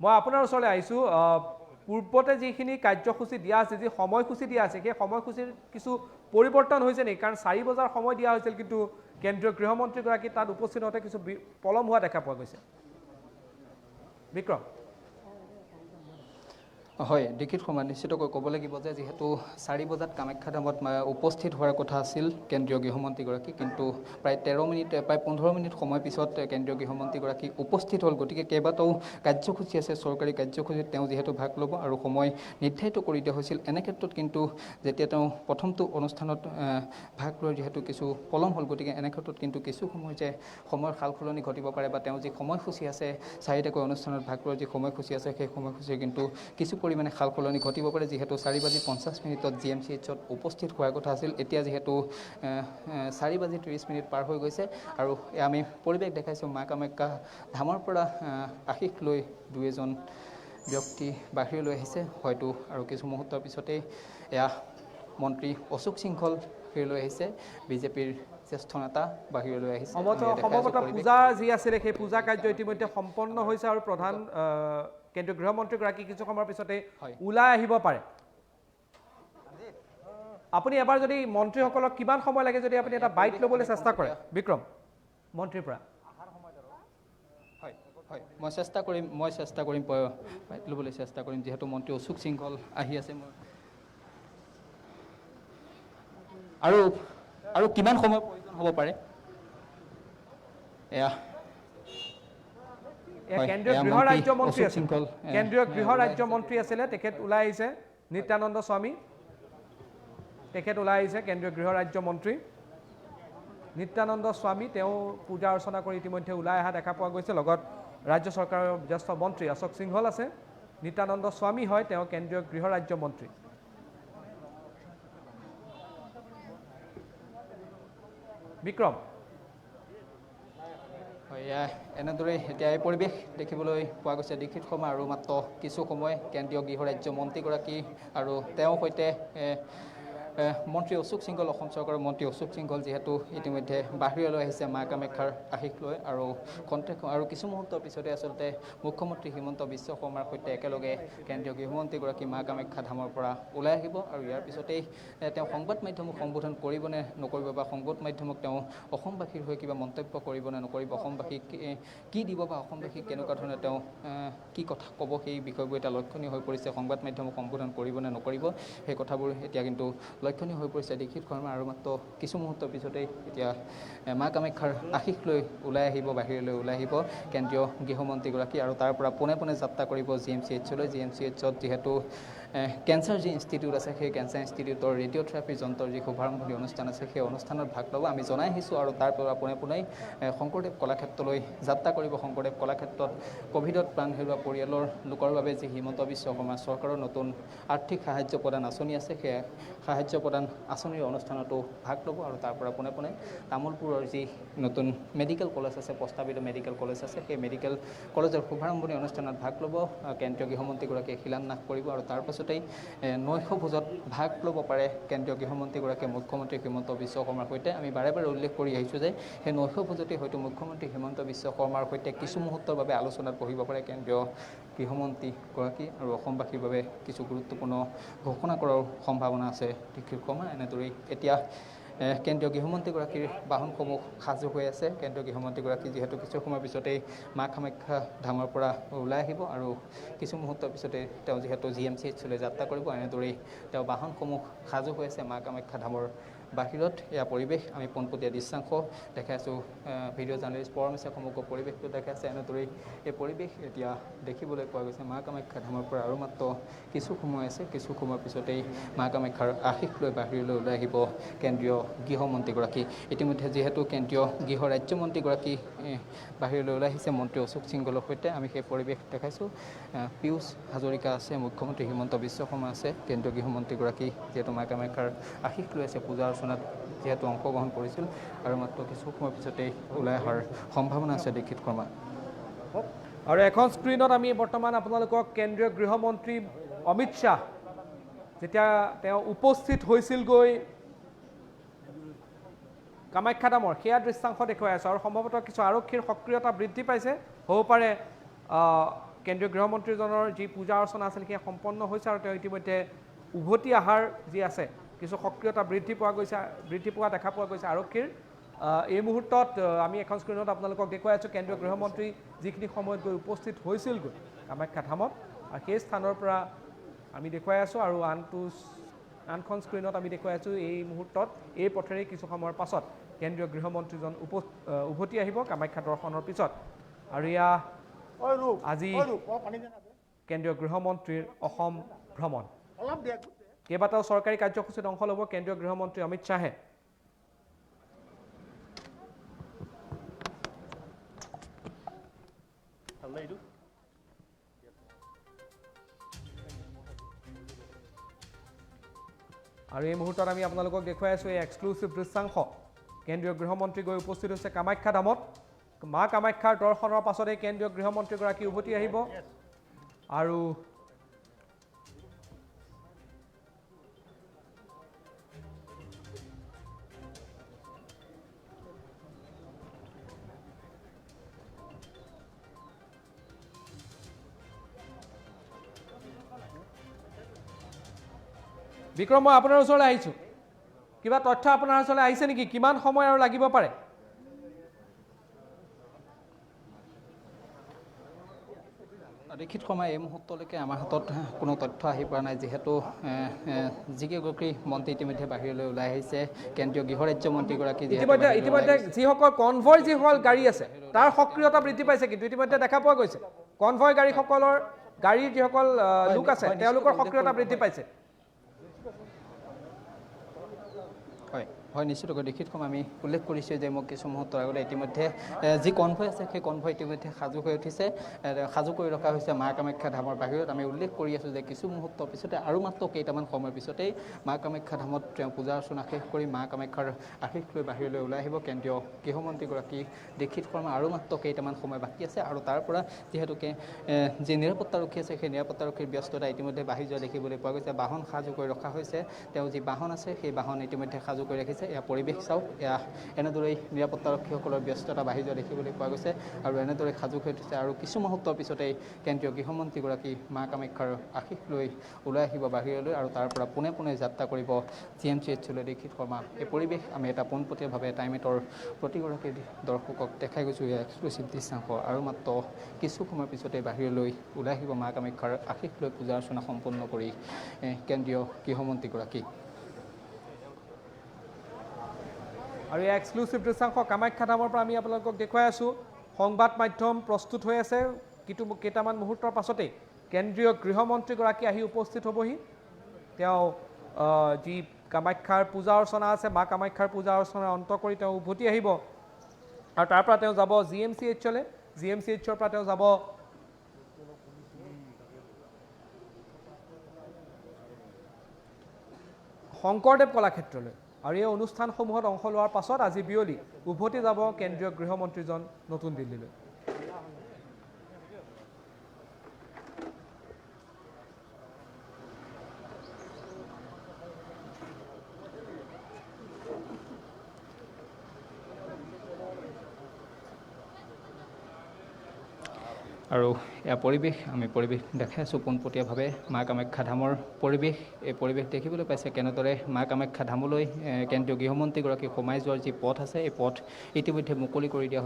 মই আপোনাৰ ওচৰলৈ আহিছোঁ পূৰ্বতে যিখিনি কাৰ্যসূচী দিয়া আছে যি সময়সূচী দিয়া আছে সেই সময়সূচীৰ কিছু পৰিৱৰ্তন হৈছে নেকি কাৰণ 4 বজাৰ সময় দিয়া হৈছিল কিন্তু কেন্দ্ৰীয় গৃহমন্ত্ৰীগৰাকী তাত উপস্থিত হওঁতে কিছু পলম হোৱা দেখা পোৱা গৈছে বিক্ৰম হয় দীক্ষিত শৰ্মা নিশ্চিতকৈ ক'ব লাগিব যে যিহেতু 4 বজাত কামাখ্যা ধামত উপস্থিত হোৱাৰ কথা আছিল কেন্দ্ৰীয় গৃহমন্ত্ৰীগৰাকী কিন্তু প্ৰায় 15 মিনিট সময় পিছত কেন্দ্ৰীয় গৃহমন্ত্ৰীগৰাকী উপস্থিত হ'ল গতিকে কেইবাটাও কাৰ্যসূচী আছে চৰকাৰী কাৰ্যসূচীত তেওঁ যিহেতু ভাগ ল'ব আৰু সময় নিৰ্ধাৰিত কৰি দিয়া হৈছিল এনে ক্ষেত্ৰত কিন্তু যেতিয়া তেওঁ প্ৰথমটো অনুষ্ঠানত ভাগ লৈ যিহেতু কিছু পলম হ'ল গতিকে এনে ক্ষেত্ৰত কিন্তু কিছু সময় যে সময়ৰ সালসলনি ঘটিব পাৰে বা তেওঁ যি সময়সূচী আছে 4টাকৈ অনুষ্ঠানত ভাগ লোৱাৰ যি সময়সূচী আছে সেই সময়সূচী কিন্তু কিছু পৰিমাণে সালসলনি ঘটিব পাৰে যিহেতু 4:50 GMCHত উপস্থিত হোৱাৰ কথা আছিল এতিয়া যিহেতু 4:30 পাৰ হৈ গৈছে আৰু আমি পৰিৱেশ দেখাইছোঁ মা কামাখ্যা ধামৰ পৰা আশীষ লৈ দুই এজন ব্যক্তি বাহিৰলৈ আহিছে হয়তো আৰু কিছু মুহূৰ্তৰ পিছতেই এয়া মন্ত্ৰী অশোক সিংহল বাহিৰলৈ আহিছে বিজেপিৰ জ্যেষ্ঠ নেতা বাহিৰলৈ আহিছে সম্ভৱতঃ পূজা যি আছিলে সেই পূজা কাৰ্য ইতিমধ্যে সম্পন্ন হৈছে আৰু প্ৰধান কেন্দ্ৰীয় গৃহমন্ত্ৰীগৰাকী কিছু সময়ৰ পিছতে ওলাই আহিব পাৰে আপুনি এবাৰ যদি মন্ত্ৰীসকলক কিমান সময় লাগে যদি আপুনি এটা বাইট ল'বলৈ চেষ্টা কৰে বিক্ৰম মন্ত্ৰীৰ পৰা হয় হয় মই চেষ্টা কৰিম ল'বলৈ চেষ্টা কৰিম যিহেতু মন্ত্ৰী অশোক সিংহল আহি আছে মই আৰু কিমান সময় প্ৰয়োজন হ'ব পাৰে এয়া কেন্দ্ৰীয় গৃহ ৰাজ্য মন্ত্ৰী আছিল কেন্দ্ৰীয় গৃহ ৰাজ্য মন্ত্ৰী আছিলে তেখেত ওলাই আহিছে নিত্যানন্দ স্বামী তেখেত ওলাই আহিছে কেন্দ্ৰীয় গৃহ ৰাজ্য মন্ত্ৰী নিত্যানন্দ স্বামী তেওঁ পূজা অৰ্চনা কৰি ইতিমধ্যে ওলাই অহা দেখা পোৱা গৈছে লগত ৰাজ্য চৰকাৰৰ জ্যেষ্ঠ মন্ত্ৰী অশোক সিংহল আছে নিত্যানন্দ স্বামী হয় তেওঁ কেন্দ্ৰীয় গৃহ ৰাজ্য মন্ত্ৰী বিক্ৰম হয় এনেদৰে এতিয়া এই পৰিৱেশ দেখিবলৈ পোৱা গৈছে দীক্ষিত শৰ্মা আৰু মাত্ৰ কিছু সময় কেন্দ্ৰীয় গৃহ ৰাজ্য মন্ত্ৰীগৰাকী আৰু তেওঁৰ সৈতে মন্ত্ৰী অশোক সিংহল অসম চৰকাৰৰ মন্ত্ৰী অশোক সিংহল যিহেতু ইতিমধ্যে বাহিৰলৈ আহিছে মা কামাখ্যাৰ আশীষ লৈ আৰু কিছু মুহূৰ্তৰ পিছতে আচলতে মুখ্যমন্ত্ৰী হিমন্ত বিশ্ব শৰ্মাৰ সৈতে একেলগে কেন্দ্ৰীয় গৃহমন্ত্ৰীগৰাকী মা কামাখ্যা ধামৰ পৰা ওলাই আহিব আৰু ইয়াৰ পিছতেই তেওঁ সংবাদ মাধ্যমক সম্বোধন কৰিবনে নকৰিব বা সংবাদ মাধ্যমক তেওঁ অসমবাসীৰ হৈ কিবা মন্তব্য কৰিবনে নকৰিব অসমবাসীক কি দিব বা অসমবাসীক কেনেকুৱা ধৰণে তেওঁ কি কথা ক'ব সেই বিষয়বোৰ এতিয়া লক্ষণীয় হৈ পৰিছে সংবাদ মাধ্যমক সম্বোধন কৰিবনে নকৰিব সেই কথাবোৰ এতিয়া কিন্তু লক্ষণীয় হৈ পৰিছে দীক্ষিত শৰ্মা আৰু মাত্ৰ কিছু মুহূৰ্তৰ পিছতেই এতিয়া মা কামাখ্যাৰ আশীষ লৈ ওলাই আহিব বাহিৰলৈ ওলাই আহিব কেন্দ্ৰীয় গৃহমন্ত্ৰীগৰাকী আৰু তাৰ পৰা পোনে পোনে যাত্ৰা কৰিব GMCHলৈ GMCHত যিহেতু কেঞ্চাৰ যি ইনষ্টিটিউট আছে সেই কেঞ্চাৰ ইনষ্টিটিউটৰ ৰেডিঅ'থেৰাপি যন্ত্ৰৰ যি শুভাৰম্ভণি অনুষ্ঠান আছে সেই অনুষ্ঠানত ভাগ ল'ব আমি জনাই আহিছোঁ আৰু তাৰ পৰা পোনে পোনে শংকৰদেৱ কলাক্ষেত্ৰলৈ যাত্ৰা কৰিব শংকৰদেৱ কলাক্ষেত্ৰত ক'ভিডত প্ৰাণ হেৰুওৱা পৰিয়ালৰ লোকৰ বাবে যি হিমন্ত বিশ্ব শৰ্মা চৰকাৰৰ নতুন আৰ্থিক সাহায্য প্ৰদান আঁচনি আছে সেই সাহায্য প্ৰদান আঁচনিৰ অনুষ্ঠানতো ভাগ ল'ব আৰু তাৰ পৰা পোনে পোনে তামোলপুৰৰ যি নতুন মেডিকেল কলেজ আছে প্ৰস্তাৱিত মেডিকেল কলেজ আছে সেই মেডিকেল কলেজৰ শুভাৰম্ভণি অনুষ্ঠানত ভাগ ল'ব কেন্দ্ৰীয় গৃহমন্ত্ৰীগৰাকীয়ে শিলান্যাস কৰিব আৰু তাৰ পাছতেই নৈশ ভোজত ভাগ ল'ব পাৰে কেন্দ্ৰীয় গৃহমন্ত্ৰীগৰাকীয়ে মুখ্যমন্ত্ৰী হিমন্ত বিশ্ব শৰ্মাৰ সৈতে আমি বাৰে বাৰে উল্লেখ কৰি আহিছোঁ যে সেই নৈশ ভোজতেই হয়তো মুখ্যমন্ত্ৰী হিমন্ত বিশ্ব শৰ্মাৰ সৈতে কিছু মুহূৰ্তৰ বাবে আলোচনাত বহিব পাৰে কেন্দ্ৰীয় গৃহমন্ত্ৰীগৰাকী আৰু অসমবাসীৰ বাবে কিছু গুৰুত্বপূৰ্ণ ঘোষণা কৰাৰ সম্ভাৱনা আছে দীক্ষিত শৰ্মা এনেদৰেই এতিয়া কেন্দ্ৰীয় গৃহমন্ত্ৰীগৰাকীৰ বাহনসমূহ সাজু হৈ আছে কেন্দ্ৰীয় গৃহমন্ত্ৰীগৰাকী যিহেতু কিছু সময়ৰ পিছতেই মা কামাখ্যা ধামৰ পৰা ওলাই আহিব আৰু কিছু মুহূৰ্তৰ পিছতে তেওঁ যিহেতু GMCHলৈ যাত্ৰা কৰিব এনেদৰেই তেওঁ বাহনসমূহ সাজু হৈ আছে মা কামাখ্যা ধামৰ বাহিৰত এয়া পৰিৱেশ আমি পোনপটীয়া দৃশ্যাংশ দেখাই আছোঁ ভিডিঅ' জাৰ্নেলিষ্ট পৰমেশ্বৰ সমগ্ৰ পৰিৱেশটো দেখাই আছে এনেদৰেই এই পৰিৱেশ এতিয়া দেখিবলৈ পোৱা গৈছে মা কামাখ্যা ধামৰ পৰা আৰু মাত্ৰ কিছু সময় আছে কিছু সময়ৰ পিছতেই মা কামাখ্যাৰ আশীষ লৈ বাহিৰলৈ ওলাই আহিব কেন্দ্ৰীয় গৃহমন্ত্ৰীগৰাকী ইতিমধ্যে যিহেতু কেন্দ্ৰীয় গৃহ ৰাজ্যমন্ত্ৰীগৰাকী বাহিৰলৈ ওলাই আহিছে মন্ত্ৰী অশোক সিংহলৰ সৈতে আমি সেই পৰিৱেশ দেখাইছোঁ পীয়ুষ হাজৰিকা আছে মুখ্যমন্ত্ৰী হিমন্ত বিশ্ব শৰ্মা আছে কেন্দ্ৰীয় গৃহমন্ত্ৰীগৰাকী যিহেতু মা কামাখ্যাৰ আশীষ লৈ আছে পূজা অৰ্চনাত যিহেতু অংশগ্ৰহণ কৰিছিল আৰু মাত্ৰ কিছু সময়ৰ পিছতেই ওলাই অহাৰ সম্ভাৱনা আছে দীক্ষিত শৰ্মা আৰু এখন স্ক্ৰীণত আমি বৰ্তমান আপোনালোকক কেন্দ্ৰীয় গৃহমন্ত্ৰী অমিত শ্বাহ যেতিয়া তেওঁ উপস্থিত হৈছিলগৈ কামাখ্যা ধামৰ সেয়া দৃশ্যাংশ দেখুৱাই আছোঁ আৰু সম্ভৱতঃ কিছু আৰক্ষীৰ সক্ৰিয়তা বৃদ্ধি পাইছে হ'ব পাৰে কেন্দ্ৰীয় গৃহমন্ত্ৰীজনৰ যি পূজা অৰ্চনা আছিল সেয়া সম্পন্ন হৈছে আৰু তেওঁ ইতিমধ্যে উভতি অহাৰ যি আছে কিছু সক্ৰিয়তা বৃদ্ধি পোৱা দেখা পোৱা গৈছে আৰক্ষীৰ এই মুহূৰ্তত আমি এখন স্ক্ৰীণত আপোনালোকক দেখুৱাই আছোঁ কেন্দ্ৰীয় গৃহমন্ত্ৰী যিখিনি সময়ত গৈ উপস্থিত হৈছিলগৈ কামাখ্যা ধামত আৰু সেই স্থানৰ পৰা আমি দেখুৱাই আছোঁ আৰু আনখন স্ক্ৰীণত আমি দেখুৱাই আছোঁ এই মুহূৰ্তত এই পথেৰে কিছু সময়ৰ পাছত কেন্দ্ৰীয় গৃহমন্ত্ৰীজন উভতি আহিব কামাখ্যা দৰ্শনৰ পিছত আৰু এয়া আজি কেন্দ্ৰীয় গৃহমন্ত্ৰীৰ অসম ভ্ৰমণ কেইবাটাও চৰকাৰী কাৰ্যসূচীত অংশ ল'ব কেন্দ্ৰীয় গৃহমন্ত্ৰী অমিত শ্বাহে আৰু এই মুহূৰ্তত আমি আপোনালোকক দেখুৱাই আছোঁ এই এক্সক্লুচিভ দৃশ্যাংশ কেন্দ্ৰীয় গৃহমন্ত্ৰী গৈ উপস্থিত হৈছে কামাখ্যা ধামত মা কামাখ্যাৰ দৰ্শনৰ পাছতে কেন্দ্ৰীয় গৃহমন্ত্ৰীগৰাকী উভতি আহিব আৰু বিক্ৰম মই আপোনাৰ ওচৰলৈ আহিছোঁ কিবা তথ্য আপোনাৰ ওচৰলৈ আহিছে নেকি কিমান সময় আৰু লাগিব পাৰে লিখিত শৰ্মা এই মুহূৰ্তলৈকে আমাৰ হাতত কোনো তথ্য আহি পৰা নাই যিহেতু যিকেইগৰাকী মন্ত্ৰী ইতিমধ্যে বাহিৰলৈ ওলাই আহিছে কেন্দ্ৰীয় গৃহ ৰাজ্যমন্ত্ৰীগৰাকী ইতিমধ্যে যিসকল কনভয় যিসকল গাড়ী আছে তাৰ সক্ৰিয়তা বৃদ্ধি পাইছে কিন্তু ইতিমধ্যে দেখা পোৱা গৈছে কনভয় গাড়ীৰ যিসকল লোক আছে তেওঁলোকৰ সক্ৰিয়তা বৃদ্ধি পাইছে হয় নিশ্চিতকৈ লিখিত শৰ্মা আমি উল্লেখ কৰিছোঁ যে মোক কিছু মুহূৰ্তৰ আগতে ইতিমধ্যে যি কনভয় আছে সেই কনভয় ইতিমধ্যে সাজু হৈ উঠিছে সাজু কৰি ৰখা হৈছে মা কামাখ্যা ধামৰ বাহিৰত আমি উল্লেখ কৰি আছোঁ যে কিছু মুহূৰ্তৰ পিছতে আৰু মাত্ৰ কেইটামান সময়ৰ পিছতেই মা কামাখ্যা ধামত তেওঁ পূজা অৰ্চনা শেষ কৰি মা কামাখ্যাৰ আশীষ লৈ বাহিৰলৈ ওলাই আহিব কেন্দ্ৰীয় গৃহমন্ত্ৰীগৰাকী লিখিত শৰ্মা আৰু মাত্ৰ কেইটামান সময় বাকী আছে আৰু তাৰ পৰা যিহেতুকে যি নিৰাপত্তাৰক্ষী আছে সেই নিৰাপত্তাৰক্ষীৰ ব্যস্ততা ইতিমধ্যে বাঢ়ি যোৱা দেখিবলৈ পোৱা গৈছে বাহন সাজু কৰি ৰখা হৈছে তেওঁ যি বাহন আছে সেই বাহন ইতিমধ্যে সাজু কৰি ৰাখিছে এয়া পৰিৱেশ চাওক এয়া এনেদৰেই নিৰাপত্তাৰক্ষীসকলৰ ব্যস্ততা বাঢ়ি যোৱা দেখিবলৈ পোৱা গৈছে আৰু এনেদৰে সাজু হৈ উঠিছে আৰু কিছু মুহূৰ্তৰ পিছতেই কেন্দ্ৰীয় গৃহমন্ত্ৰীগৰাকী মা কামাখ্যাৰ আশীষ লৈ ওলাই আহিব বাহিৰলৈ আৰু তাৰ পৰা পোনে পোনে যাত্ৰা কৰিব GMCHলৈ লিখিত শৰ্মা এই পৰিৱেশ আমি এটা পোনপটীয়াভাৱে টাইমেটৰ প্ৰতিগৰাকী দৰ্শকক দেখাই গৈছোঁ এয়া এক্সক্লুচিভ দৃশ্যাংশ আৰু মাত্ৰ কিছু সময়ৰ পিছতে বাহিৰলৈ ওলাই আহিব মা কামাখ্যাৰ আশীষ লৈ পূজা অৰ্চনা সম্পন্ন কৰি কেন্দ্ৰীয় গৃহমন্ত্ৰীগৰাকী আৰু এই এক্সক্লুচিভ দৃশ্যাংশ কামাখ্যা ধামৰ পৰা আমি আপোনালোকক দেখুৱাই আছোঁ সংবাদ মাধ্যম প্ৰস্তুত হৈ আছে কিন্তু কেইটামান মুহূৰ্তৰ পাছতেই কেন্দ্ৰীয় গৃহমন্ত্ৰীগৰাকী আহি উপস্থিত হ'বহি তেওঁ যি কামাখ্যাৰ পূজা অৰ্চনা আছে মা কামাখ্যাৰ পূজা অৰ্চনা অন্ত কৰি তেওঁ উভতি আহিব আৰু তাৰ পৰা তেওঁ যাব GMCHলৈ GMCHৰ পৰা তেওঁ যাব শংকৰদেৱ কলাক্ষেত্ৰলৈ আৰু এই অনুষ্ঠানসমূহত অংশ লোৱাৰ পাছত আজি বিয়লি উভতি যাব কেন্দ্ৰীয় গৃহমন্ত্ৰীজন নতুন দিল্লীলৈ আৰু এয়া পৰিৱেশ আমি পৰিৱেশ দেখাই আছোঁ পোনপটীয়াভাৱে মা কামাখ্যা ধামৰ পৰিৱেশ এই পৰিৱেশ দেখিবলৈ পাইছে কেনেদৰে মা কামাখ্যা ধামলৈ কেন্দ্ৰীয় গৃহমন্ত্ৰীগৰাকী সোমাই যোৱাৰ যি পথ আছে এই পথ ইতিমধ্যে মুকলি কৰি দিয়া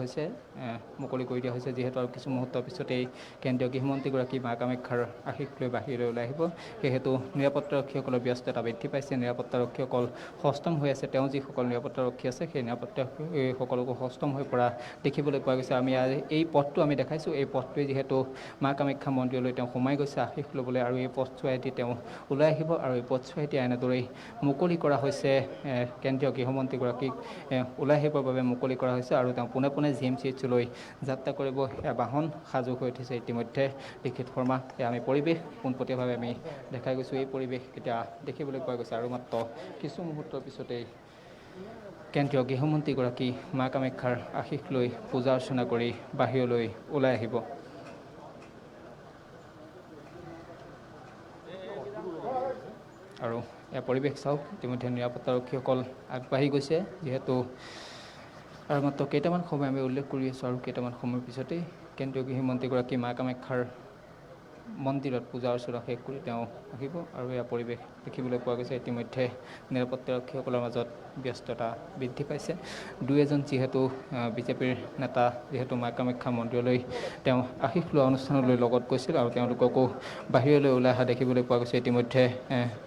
হৈছে যিহেতু আৰু কিছু মুহূৰ্তৰ পিছতেই কেন্দ্ৰীয় গৃহমন্ত্ৰীগৰাকী মা কামাখ্যাৰ আশীষ লৈ বাহিৰলৈ ওলাই আহিব সেয়েহেতু নিৰাপত্তাৰক্ষীসকলৰ ব্যস্ততা বৃদ্ধি পাইছে নিৰাপত্তাৰক্ষীসকল সষ্টম হৈ আছে তেওঁ যিসকল নিৰাপত্তাৰক্ষী আছে সেই নিৰাপত্তাসকলকো সষ্টম হৈ পৰা দেখিবলৈ পোৱা গৈছে আমি এই পথটো আমি দেখাইছোঁ এই পথটোৱে যিহেতু মা কামাখ্যা মন্দিৰলৈ তেওঁ সোমাই গৈছে আশীষ ল'বলৈ আৰু এই পথছোৱাইদি তেওঁ ওলাই আহিব আৰু এই পথছোৱাইদি এনেদৰেই মুকলি কৰা হৈছে কেন্দ্ৰীয় গৃহমন্ত্ৰীগৰাকীক ওলাই আহিবৰ বাবে মুকলি কৰা হৈছে আৰু তেওঁ পোনে পোনে GMCHলৈ যাত্ৰা কৰিব এয়া বাহন সাজু হৈ উঠিছে ইতিমধ্যে লিখিত শৰ্মা এয়া আমি পৰিৱেশ পোনপটীয়াভাৱে আমি দেখাই গৈছোঁ এই পৰিৱেশ এতিয়া দেখিবলৈ পোৱা গৈছে আৰু মাত্ৰ কিছু মুহূৰ্তৰ পিছতেই কেন্দ্ৰীয় গৃহমন্ত্ৰীগৰাকী মা কামাখ্যাৰ আশীষ লৈ পূজা অৰ্চনা কৰি বাহিৰলৈ ওলাই আহিব আৰু এয়া পৰিৱেশ চাওক ইতিমধ্যে নিৰাপত্তাৰক্ষীসকল আগবাঢ়ি গৈছে যিহেতু আৰু মাত্ৰ কেইটামান সময় আমি উল্লেখ কৰি আছোঁ আৰু কেইটামান সময়ৰ পিছতেই কেন্দ্ৰীয় গৃহমন্ত্ৰীগৰাকী মা কামাখ্যাৰ মন্দিৰত পূজা অৰ্চনা শেষ কৰি তেওঁ আহিব আৰু এয়া পৰিৱেশ দেখিবলৈ পোৱা গৈছে ইতিমধ্যে নিৰাপত্তাৰক্ষীসকলৰ মাজত ব্যস্ততা বৃদ্ধি পাইছে দুই এজন যিহেতু বিজেপিৰ নেতা যিহেতু মা কামাখ্যা মন্দিৰলৈ তেওঁ আশীষ লোৱা অনুষ্ঠানলৈ লগত গৈছিল আৰু তেওঁলোককো বাহিৰলৈ ওলাই অহা দেখিবলৈ পোৱা গৈছে ইতিমধ্যে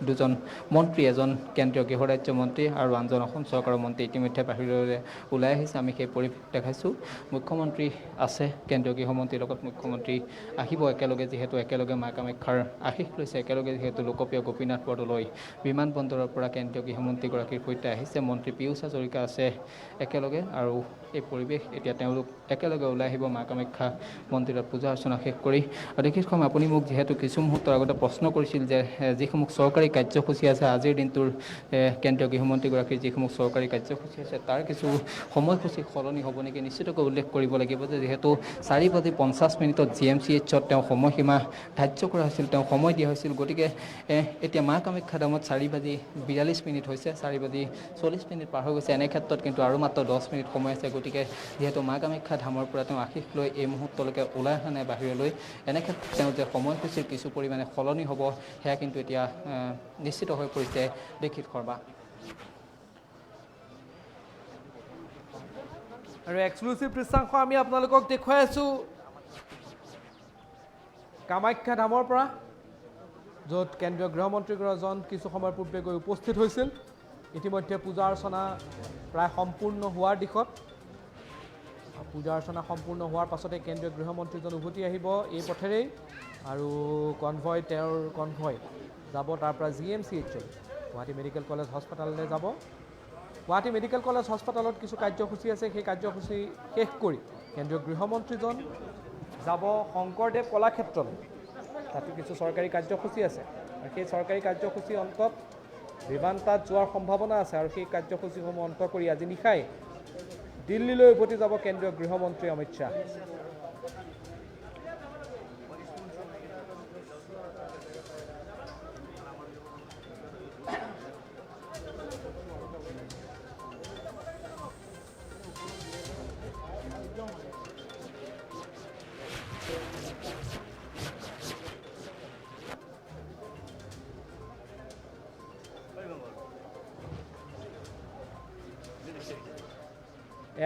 দুজন মন্ত্ৰী এজন কেন্দ্ৰীয় গৃহ ৰাজ্যমন্ত্ৰী আৰু আনজন অসম চৰকাৰৰ মন্ত্ৰী ইতিমধ্যে বাহিৰলৈ ওলাই আহিছে আমি সেই পৰিৱেশ দেখাইছোঁ মুখ্যমন্ত্ৰী আছে কেন্দ্ৰীয় গৃহমন্ত্ৰীৰ লগত মুখ্যমন্ত্ৰী আহিব একেলগে যিহেতু একেলগে মা কামাখ্যাৰ আশীষ লৈছে একেলগে যিহেতু লোকপ্ৰিয় গোপীনাথ বৰদলৈ বিমানবন্দৰৰ পৰা কেন্দ্ৰীয় গৃহমন্ত্ৰীগৰাকীৰ সৈতে আহিছে মন্ত্ৰী পীয়ুষ হাজৰিকা আছে একেলগে আৰু এই পৰিৱেশ এতিয়া তেওঁলোক একেলগে ওলাই আহিব মা কামাখ্যা মন্দিৰত পূজা অৰ্চনা শেষ কৰি আৰু লিখিত শৰ্মা আপুনি মোক যিহেতু কিছু মুহূৰ্তৰ আগতে প্ৰশ্ন কৰিছিল যে যিসমূহ চৰকাৰী কাৰ্যসূচী আছে আজিৰ দিনটোৰ কেন্দ্ৰীয় গৃহমন্ত্ৰীগৰাকীৰ যিসমূহ চৰকাৰী কাৰ্যসূচী আছে তাৰ কিছু সময়সূচী সলনি হ'ব নেকি নিশ্চিতকৈ উল্লেখ কৰিব লাগিব যে যিহেতু 4:50 GMCHত তেওঁ সময়সীমা ধাৰ্য কৰা হৈছিল তেওঁ সময় দিয়া হৈছিল গতিকে এতিয়া মা কামাখ্যা ধামত 4:42 হৈছে 4:40 পাৰ হৈ গৈছে এনে ক্ষেত্ৰত কিন্তু আৰু মাত্ৰ 10 মিনিট সময় আছে গতিকে যিহেতু মা কামাখ্যা ধামৰ পৰা তেওঁ আশীষ লৈ এই মুহূৰ্তলৈকে ওলাই অহা নাই বাহিৰলৈ এনে ক্ষেত্ৰত তেওঁ যে সময়সূচীৰ কিছু পৰিমাণে সলনি হ'ব সেয়া কিন্তু এতিয়া নিশ্চিত হৈ পৰিছে লিখিত শৰ্মা আৰু এক্সক্লুচিভ দৃশ্যাংশ আমি আপোনালোকক দেখুৱাই আছোঁ কামাখ্যা ধামৰ পৰা য'ত কেন্দ্ৰীয় গৃহমন্ত্ৰীগৰাকীজন কিছু সময় পূৰ্বে গৈ উপস্থিত হৈছিল ইতিমধ্যে পূজা অৰ্চনা প্ৰায় সম্পূৰ্ণ হোৱাৰ দিশত পূজা অৰ্চনা সম্পূৰ্ণ হোৱাৰ পাছতে কেন্দ্ৰীয় গৃহমন্ত্ৰীজন উভতি আহিব এই পথেৰেই আৰু তেওঁৰ কনভয় যাব তাৰ পৰা GMCH গুৱাহাটী মেডিকেল কলেজ হস্পিটাললৈ যাব গুৱাহাটী মেডিকেল কলেজ হস্পিটালত কিছু কাৰ্যসূচী আছে সেই কাৰ্যসূচী শেষ কৰি কেন্দ্ৰীয় গৃহমন্ত্ৰীজন যাব শংকৰদেৱ কলাক্ষেত্ৰলৈ তাতো কিছু চৰকাৰী কাৰ্যসূচী আছে আৰু সেই চৰকাৰী কাৰ্যসূচী অন্তত বিমানতাত যোৱাৰ সম্ভাৱনা আছে আৰু সেই কাৰ্যসূচীসমূহ অন্ত কৰি আজি নিশাই দিল্লীলৈ উভতি যাব কেন্দ্ৰীয় গৃহমন্ত্ৰী অমিত শ্বাহ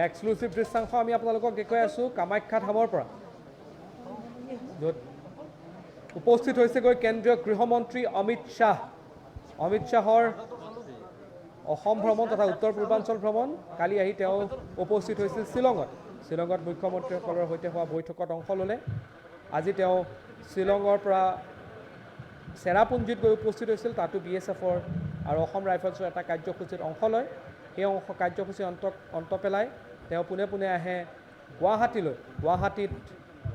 এক্সক্লুচিভ দৃশ্যাংশ আমি আপোনালোকক দেখুৱাই আছোঁ কামাখ্যা ধামৰ পৰা য'ত উপস্থিত হৈছেগৈ কেন্দ্ৰীয় গৃহমন্ত্ৰী অমিত শ্বাহৰ অসম ভ্ৰমণ তথা উত্তৰ পূৰ্বাঞ্চল ভ্ৰমণ কালি আহি তেওঁ উপস্থিত হৈছিল শ্বিলঙত মুখ্যমন্ত্ৰীসকলৰ সৈতে হোৱা বৈঠকত অংশ ল'লে আজি তেওঁ শ্বিলঙৰ পৰা চেৰাপুঞ্জীত গৈ উপস্থিত হৈছিল তাতো BSFৰ আৰু অসম ৰাইফলছৰ এটা কাৰ্যসূচীত অংশ লয় সেই কাৰ্যসূচী অন্ত পেলাই তেওঁ পোনে আহে গুৱাহাটীত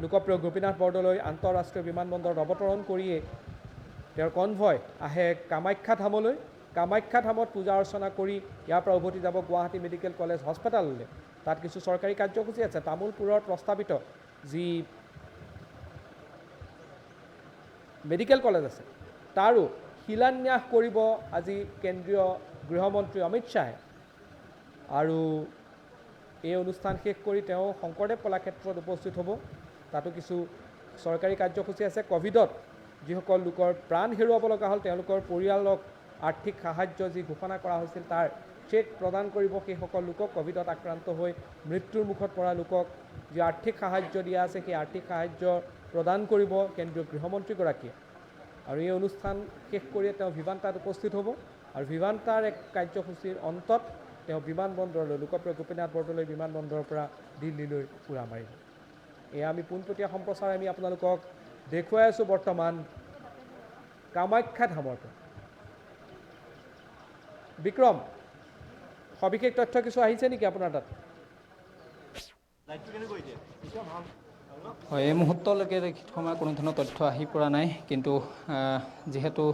লোকপ্ৰিয় গোপীনাথ বৰদলৈ আন্তঃৰাষ্ট্ৰীয় বিমানবন্দৰত অৱতৰণ কৰিয়ে তেওঁৰ কনভয় আহে কামাখ্যা ধামলৈ কামাখ্যা ধামত পূজা অৰ্চনা কৰি ইয়াৰ পৰা উভতি যাব গুৱাহাটী মেডিকেল কলেজ হস্পিটাললৈ তাত কিছু চৰকাৰী কাৰ্যসূচী আছে তামোলপুৰত প্ৰস্তাৱিত যি মেডিকেল কলেজ আছে তাৰো শিলান্যাস কৰিব আজি কেন্দ্ৰীয় গৃহমন্ত্ৰী অমিত শ্বাহে আৰু এই অনুষ্ঠান শেষ কৰি তেওঁ শংকৰদেৱ কলাক্ষেত্ৰত উপস্থিত হ'ব তাতো কিছু চৰকাৰী কাৰ্যসূচী আছে কোভিডত যিসকল লোকৰ প্ৰাণ হেৰুৱাব লগা হ'ল তেওঁলোকৰ পৰিয়ালক আৰ্থিক সাহায্য যি ঘোষণা কৰা হৈছিল তাৰ চেক প্ৰদান কৰিব সেইসকল লোকক কোভিডত আক্ৰান্ত হৈ মৃত্যুৰ মুখত পৰা লোকক যি আৰ্থিক সাহায্য দিয়া আছে সেই আৰ্থিক সাহায্য প্ৰদান কৰিব কেন্দ্ৰীয় গৃহমন্ত্ৰীগৰাকীয়ে আৰু এই অনুষ্ঠান শেষ কৰি তেওঁ ভিভান্তাত উপস্থিত হ'ব আৰু ভিভান্তাৰ এক কাৰ্যসূচীৰ অন্তত তেওঁ বিমানবন্দৰলৈ লোকপ্ৰিয় গোপীনাথ বৰদলৈ বিমানবন্দৰৰ পৰা দিল্লীলৈ উৰা মাৰিব এয়া আমি পোনপটীয়া সম্প্ৰচাৰ আমি আপোনালোকক দেখুৱাই আছোঁ বৰ্তমান কামাখ্যা ধামৰ পৰা বিক্ৰম সবিশেষ তথ্য কিছু আহিছে নেকি আপোনাৰ তাত হয় এই মুহূৰ্তলৈকে সময় কোনো ধৰণৰ তথ্য আহি পৰা নাই কিন্তু যিহেতু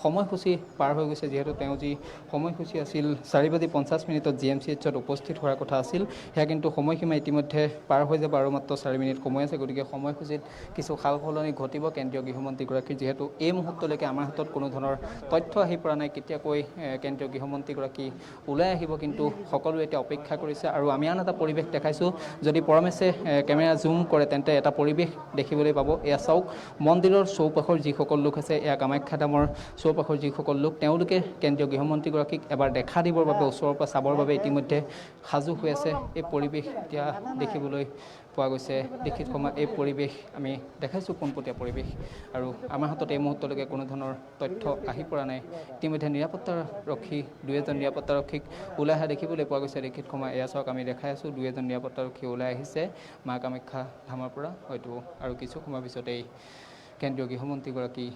সময়সূচী পাৰ হৈ গৈছে যিহেতু তেওঁ যি সময়সূচী আছিল 4:50 GMCHত উপস্থিত হোৱাৰ কথা আছিল সেয়া কিন্তু সময়সীমা ইতিমধ্যে পাৰ হৈ যাব আৰু মাত্ৰ 4 মিনিট সময় আছে গতিকে সময়সূচীত কিছু সাল সলনি ঘটিব কেন্দ্ৰীয় গৃহমন্ত্ৰীগৰাকীৰ যিহেতু এই মুহূৰ্তলৈকে আমাৰ হাতত কোনো ধৰণৰ তথ্য আহি পৰা নাই কেতিয়াকৈ কেন্দ্ৰীয় গৃহমন্ত্ৰীগৰাকী ওলাই আহিব কিন্তু সকলোৱে এতিয়া অপেক্ষা কৰিছে আৰু আমি আন এটা পৰিৱেশ দেখাইছোঁ যদি পৰমেশে কেমেৰা জুম কৰে তেন্তে এটা পৰিৱেশ দেখিবলৈ পাব এয়া চাওক মন্দিৰৰ চৌপাশৰ যিসকল লোক আছে এয়া কামাখ্যা ধামৰ চৌপাশৰ যিসকল লোক তেওঁলোকে কেন্দ্ৰীয় গৃহমন্ত্ৰীগৰাকীক এবাৰ দেখা দিবৰ বাবে ওচৰৰ পৰা চাবৰ বাবে ইতিমধ্যে সাজু হৈ আছে এই পৰিৱেশ এতিয়া দেখিবলৈ পোৱা গৈছে লিখিত সময় এই পৰিৱেশ আমি দেখাইছোঁ পোনপটীয়া পৰিৱেশ আৰু আমাৰ হাতত এই মুহূৰ্তলৈকে কোনো ধৰণৰ তথ্য আহি পৰা নাই ইতিমধ্যে নিৰাপত্তাৰক্ষী 2 নিৰাপত্তাৰক্ষীক ওলাই অহা দেখিবলৈ পোৱা গৈছে লিখিত সময় এয়া চাওক আমি দেখাই আছোঁ 2 নিৰাপত্তাৰক্ষী ওলাই আহিছে মা কামাখ্যা ধামৰ পৰা হয়তো আৰু কিছু সময়ৰ পিছতেই কেন্দ্ৰীয় গৃহমন্ত্ৰীগৰাকী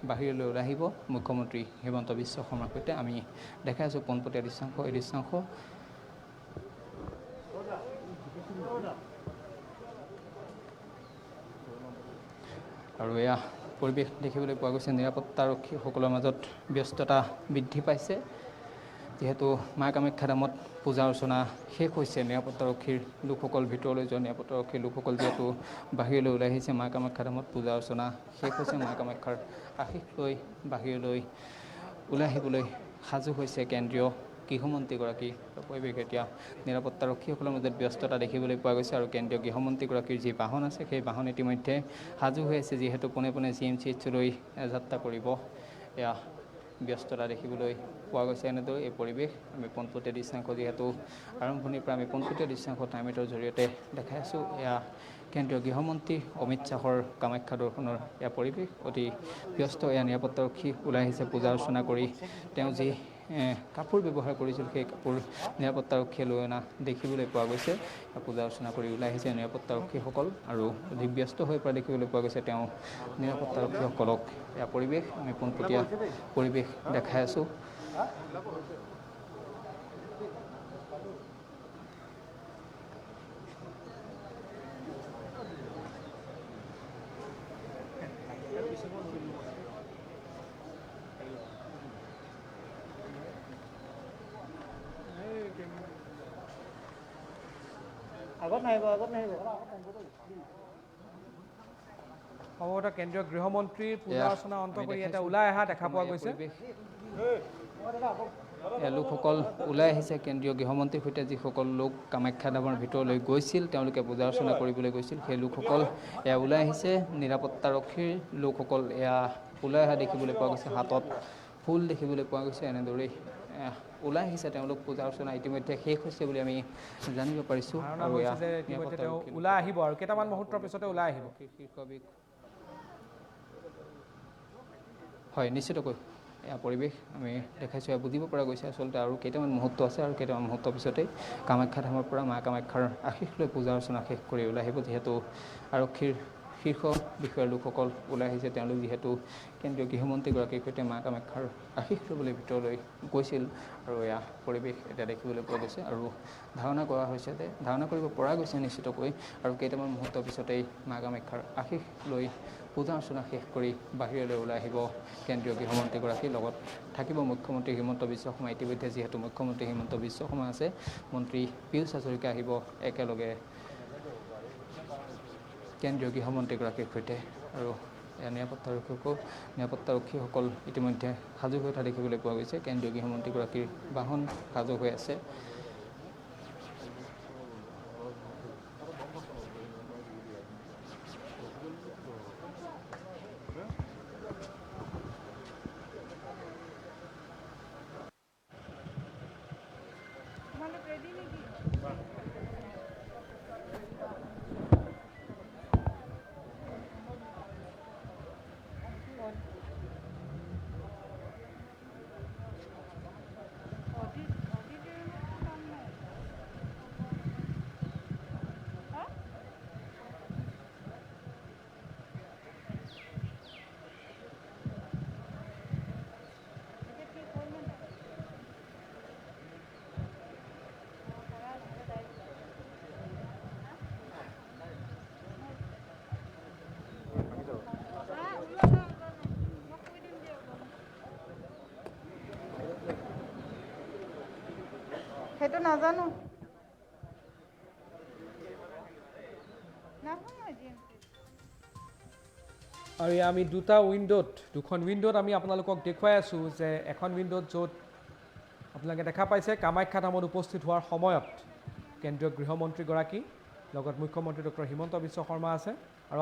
বাহিৰলৈ ওলাই আহিব মুখ্যমন্ত্ৰী হিমন্ত বিশ্ব শৰ্মাৰ সৈতে আমি দেখাই আছোঁ পোনপটীয়া দৃশ্যাংশ এই দৃশ্যাংশ আৰু এয়া পৰিৱেশ দেখিবলৈ পোৱা গৈছে নিৰাপত্তাৰক্ষীসকলৰ মাজত ব্যস্ততা বৃদ্ধি পাইছে যিহেতু মা কামাখ্যা ধামত পূজা অৰ্চনা শেষ হৈছে নিৰাপত্তাৰক্ষীৰ লোকসকল ভিতৰলৈ যোৱা নিৰাপত্তাৰক্ষীৰ লোকসকল যিহেতু বাহিৰলৈ ওলাই আহিছে মা কামাখ্যা ধামত পূজা অৰ্চনা শেষ হৈছে মা কামাখ্যাৰ আশীষ লৈ বাহিৰলৈ ওলাই আহিবলৈ সাজু হৈছে কেন্দ্ৰীয় গৃহমন্ত্ৰীগৰাকী পৰিৱেশ এতিয়া নিৰাপত্তাৰক্ষীসকলৰ মাজত ব্যস্ততা দেখিবলৈ পোৱা গৈছে আৰু কেন্দ্ৰীয় গৃহমন্ত্ৰীগৰাকীৰ যি বাহন আছে সেই বাহন ইতিমধ্যে সাজু হৈ আছে যিহেতু পোনে GMCHলৈ যাত্ৰা কৰিব এয়া ব্যস্ততা দেখিবলৈ পোৱা গৈছে। এনেদৰে এই পৰিৱেশ আমি পোনপটীয়া দৃশ্যাংশ যিহেতু আৰম্ভণিৰ পৰা আমি পোনপটীয়া দৃশ্যাংশ টাইমেটৰ জৰিয়তে দেখাই আছোঁ। এয়া কেন্দ্ৰীয় গৃহমন্ত্ৰী অমিত শ্বাহৰ কামাখ্যা দৰ্শনৰ এয়া পৰিৱেশ অতি ব্যস্ত। এয়া নিৰাপত্তাৰক্ষী ওলাই আহিছে পূজা অৰ্চনা কৰি। তেওঁ যি কাপোৰ ব্যৱহাৰ কৰিছিল সেই কাপোৰ নিৰাপত্তাৰক্ষীয়ে লৈ অনা দেখিবলৈ পোৱা গৈছে। পূজা অৰ্চনা কৰি ওলাই আহিছে নিৰাপত্তাৰক্ষীসকল আৰু অধিক ব্যস্ত হৈ পৰা দেখিবলৈ পোৱা গৈছে। তেওঁ নিৰাপত্তাৰক্ষীসকলক এয়া পৰিৱেশ আমি পোনপটীয়া পৰিৱেশ দেখাই আছোঁ। সম্ভৱতঃ কেন্দ্ৰীয় গৃহমন্ত্ৰীৰ পূজা অৰ্চনা অন্ত কৰি এটা ওলাই অহা দেখা পোৱা গৈছে। লোকসকল ওলাই আহিছে কেন্দ্ৰীয় গৃহমন্ত্ৰীৰ সৈতে যিসকল লোক কামাখ্যা ধামৰ ভিতৰলৈ গৈছিল, তেওঁলোকে পূজা অৰ্চনা কৰিবলৈ গৈছিল, সেই লোকসকল এয়া ওলাই আহিছে। নিৰাপত্তাৰক্ষীৰ লোকসকল এয়া ওলাই অহা দেখিবলৈ পোৱা গৈছে। হাতত ফুল দেখিবলৈ পোৱা গৈছে। এনেদৰেই ওলাই আহিছে তেওঁলোক। পূজা অৰ্চনা ইতিমধ্যে শেষ হৈছে বুলি আমি জানিব পাৰিছোঁ। আৰু এয়া ইতিমধ্যে তেওঁ ওলাই আহিব আৰু কেইটামান মুহূৰ্তৰ পিছতে ওলাই আহিব। হয়, নিশ্চিতকৈ এয়া পৰিৱেশ আমি দেখাইছোঁ। এয়া বুজিব পৰা গৈছে আচলতে আৰু কেইটামান মুহূৰ্ত আছে আৰু কেইটামান মুহূৰ্তৰ পিছতেই কামাখ্যা ধামৰ পৰা মা কামাখ্যাৰ আশীষ লৈ পূজা অৰ্চনা শেষ কৰি ওলাই আহিব। যিহেতু আৰক্ষীৰ শীৰ্ষ বিষয়াৰ লোকসকল ওলাই আহিছে, তেওঁলোক যিহেতু কেন্দ্ৰীয় গৃহমন্ত্ৰীগৰাকীৰ সৈতে মা কামাখ্যাৰ আশীষ ল'বলৈ ভিতৰলৈ গৈছিল। আৰু এয়া পৰিৱেশ এতিয়া দেখিবলৈ পোৱা গৈছে আৰু ধাৰণা কৰা হৈছে যে ধাৰণা কৰিব পৰা গৈছে নিশ্চিতকৈ আৰু কেইটামান মুহূৰ্তৰ পিছতেই মা কামাখ্যাৰ আশীষ লৈ পূজা অৰ্চনা শেষ কৰি বাহিৰলৈ ওলাই আহিব কেন্দ্ৰীয় গৃহমন্ত্ৰীগৰাকী। লগত থাকিব মুখ্যমন্ত্ৰী হিমন্ত বিশ্ব শৰ্মা। ইতিমধ্যে যিহেতু মুখ্যমন্ত্ৰী হিমন্ত বিশ্ব শৰ্মা আছে, মন্ত্ৰী পীয়ুষ হাজৰিকা আহিব একেলগে কেন্দ্ৰীয় গৃহমন্ত্ৰীগৰাকীৰ সৈতে। আৰু নিৰাপত্তাৰক্ষীসকল ইতিমধ্যে সাজু হৈ উঠা দেখিবলৈ পোৱা গৈছে। কেন্দ্ৰীয় গৃহমন্ত্ৰীগৰাকীৰ বাহন সাজু হৈ আছে। সেইটো নাজানো। আৰু আমি দুখন উইণ্ডোত আমি আপোনালোকক দেখুৱাই আছোঁ যে এখন উইণ্ডোত য'ত আপোনালোকে দেখা পাইছে কামাখ্যা ধামত উপস্থিত হোৱাৰ সময়ত কেন্দ্ৰীয় গৃহমন্ত্ৰীগৰাকী লগত মুখ্যমন্ত্ৰী ডক্টৰ হিমন্ত বিশ্ব শৰ্মা আছে। আৰু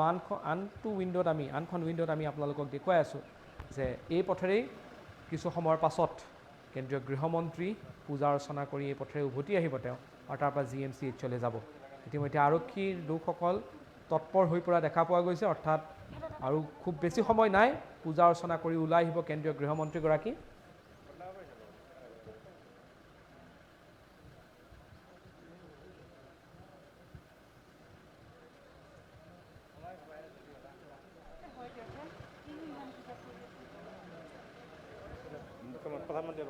আনখন উইণ্ডোত আমি আপোনালোকক দেখুৱাই আছোঁ যে এই পথেৰেই কিছু সময়ৰ পাছত কেন্দ্ৰীয় গৃহমন্ত্ৰী পূজা অৰ্চনা কৰি এই পথেৰে উভতি আহিব তেওঁ আৰু তাৰ পৰা GMCHলৈ যাব। ইতিমধ্যে আৰক্ষীৰ লোকসকল তৎপৰ হৈ পৰা দেখা পোৱা গৈছে। অৰ্থাৎ আৰু খুব বেছি সময় নাই, পূজা অৰ্চনা কৰি ওলাই আহিব কেন্দ্ৰীয় গৃহমন্ত্ৰীগৰাকী। প্ৰধানমন্ত্ৰীয়ে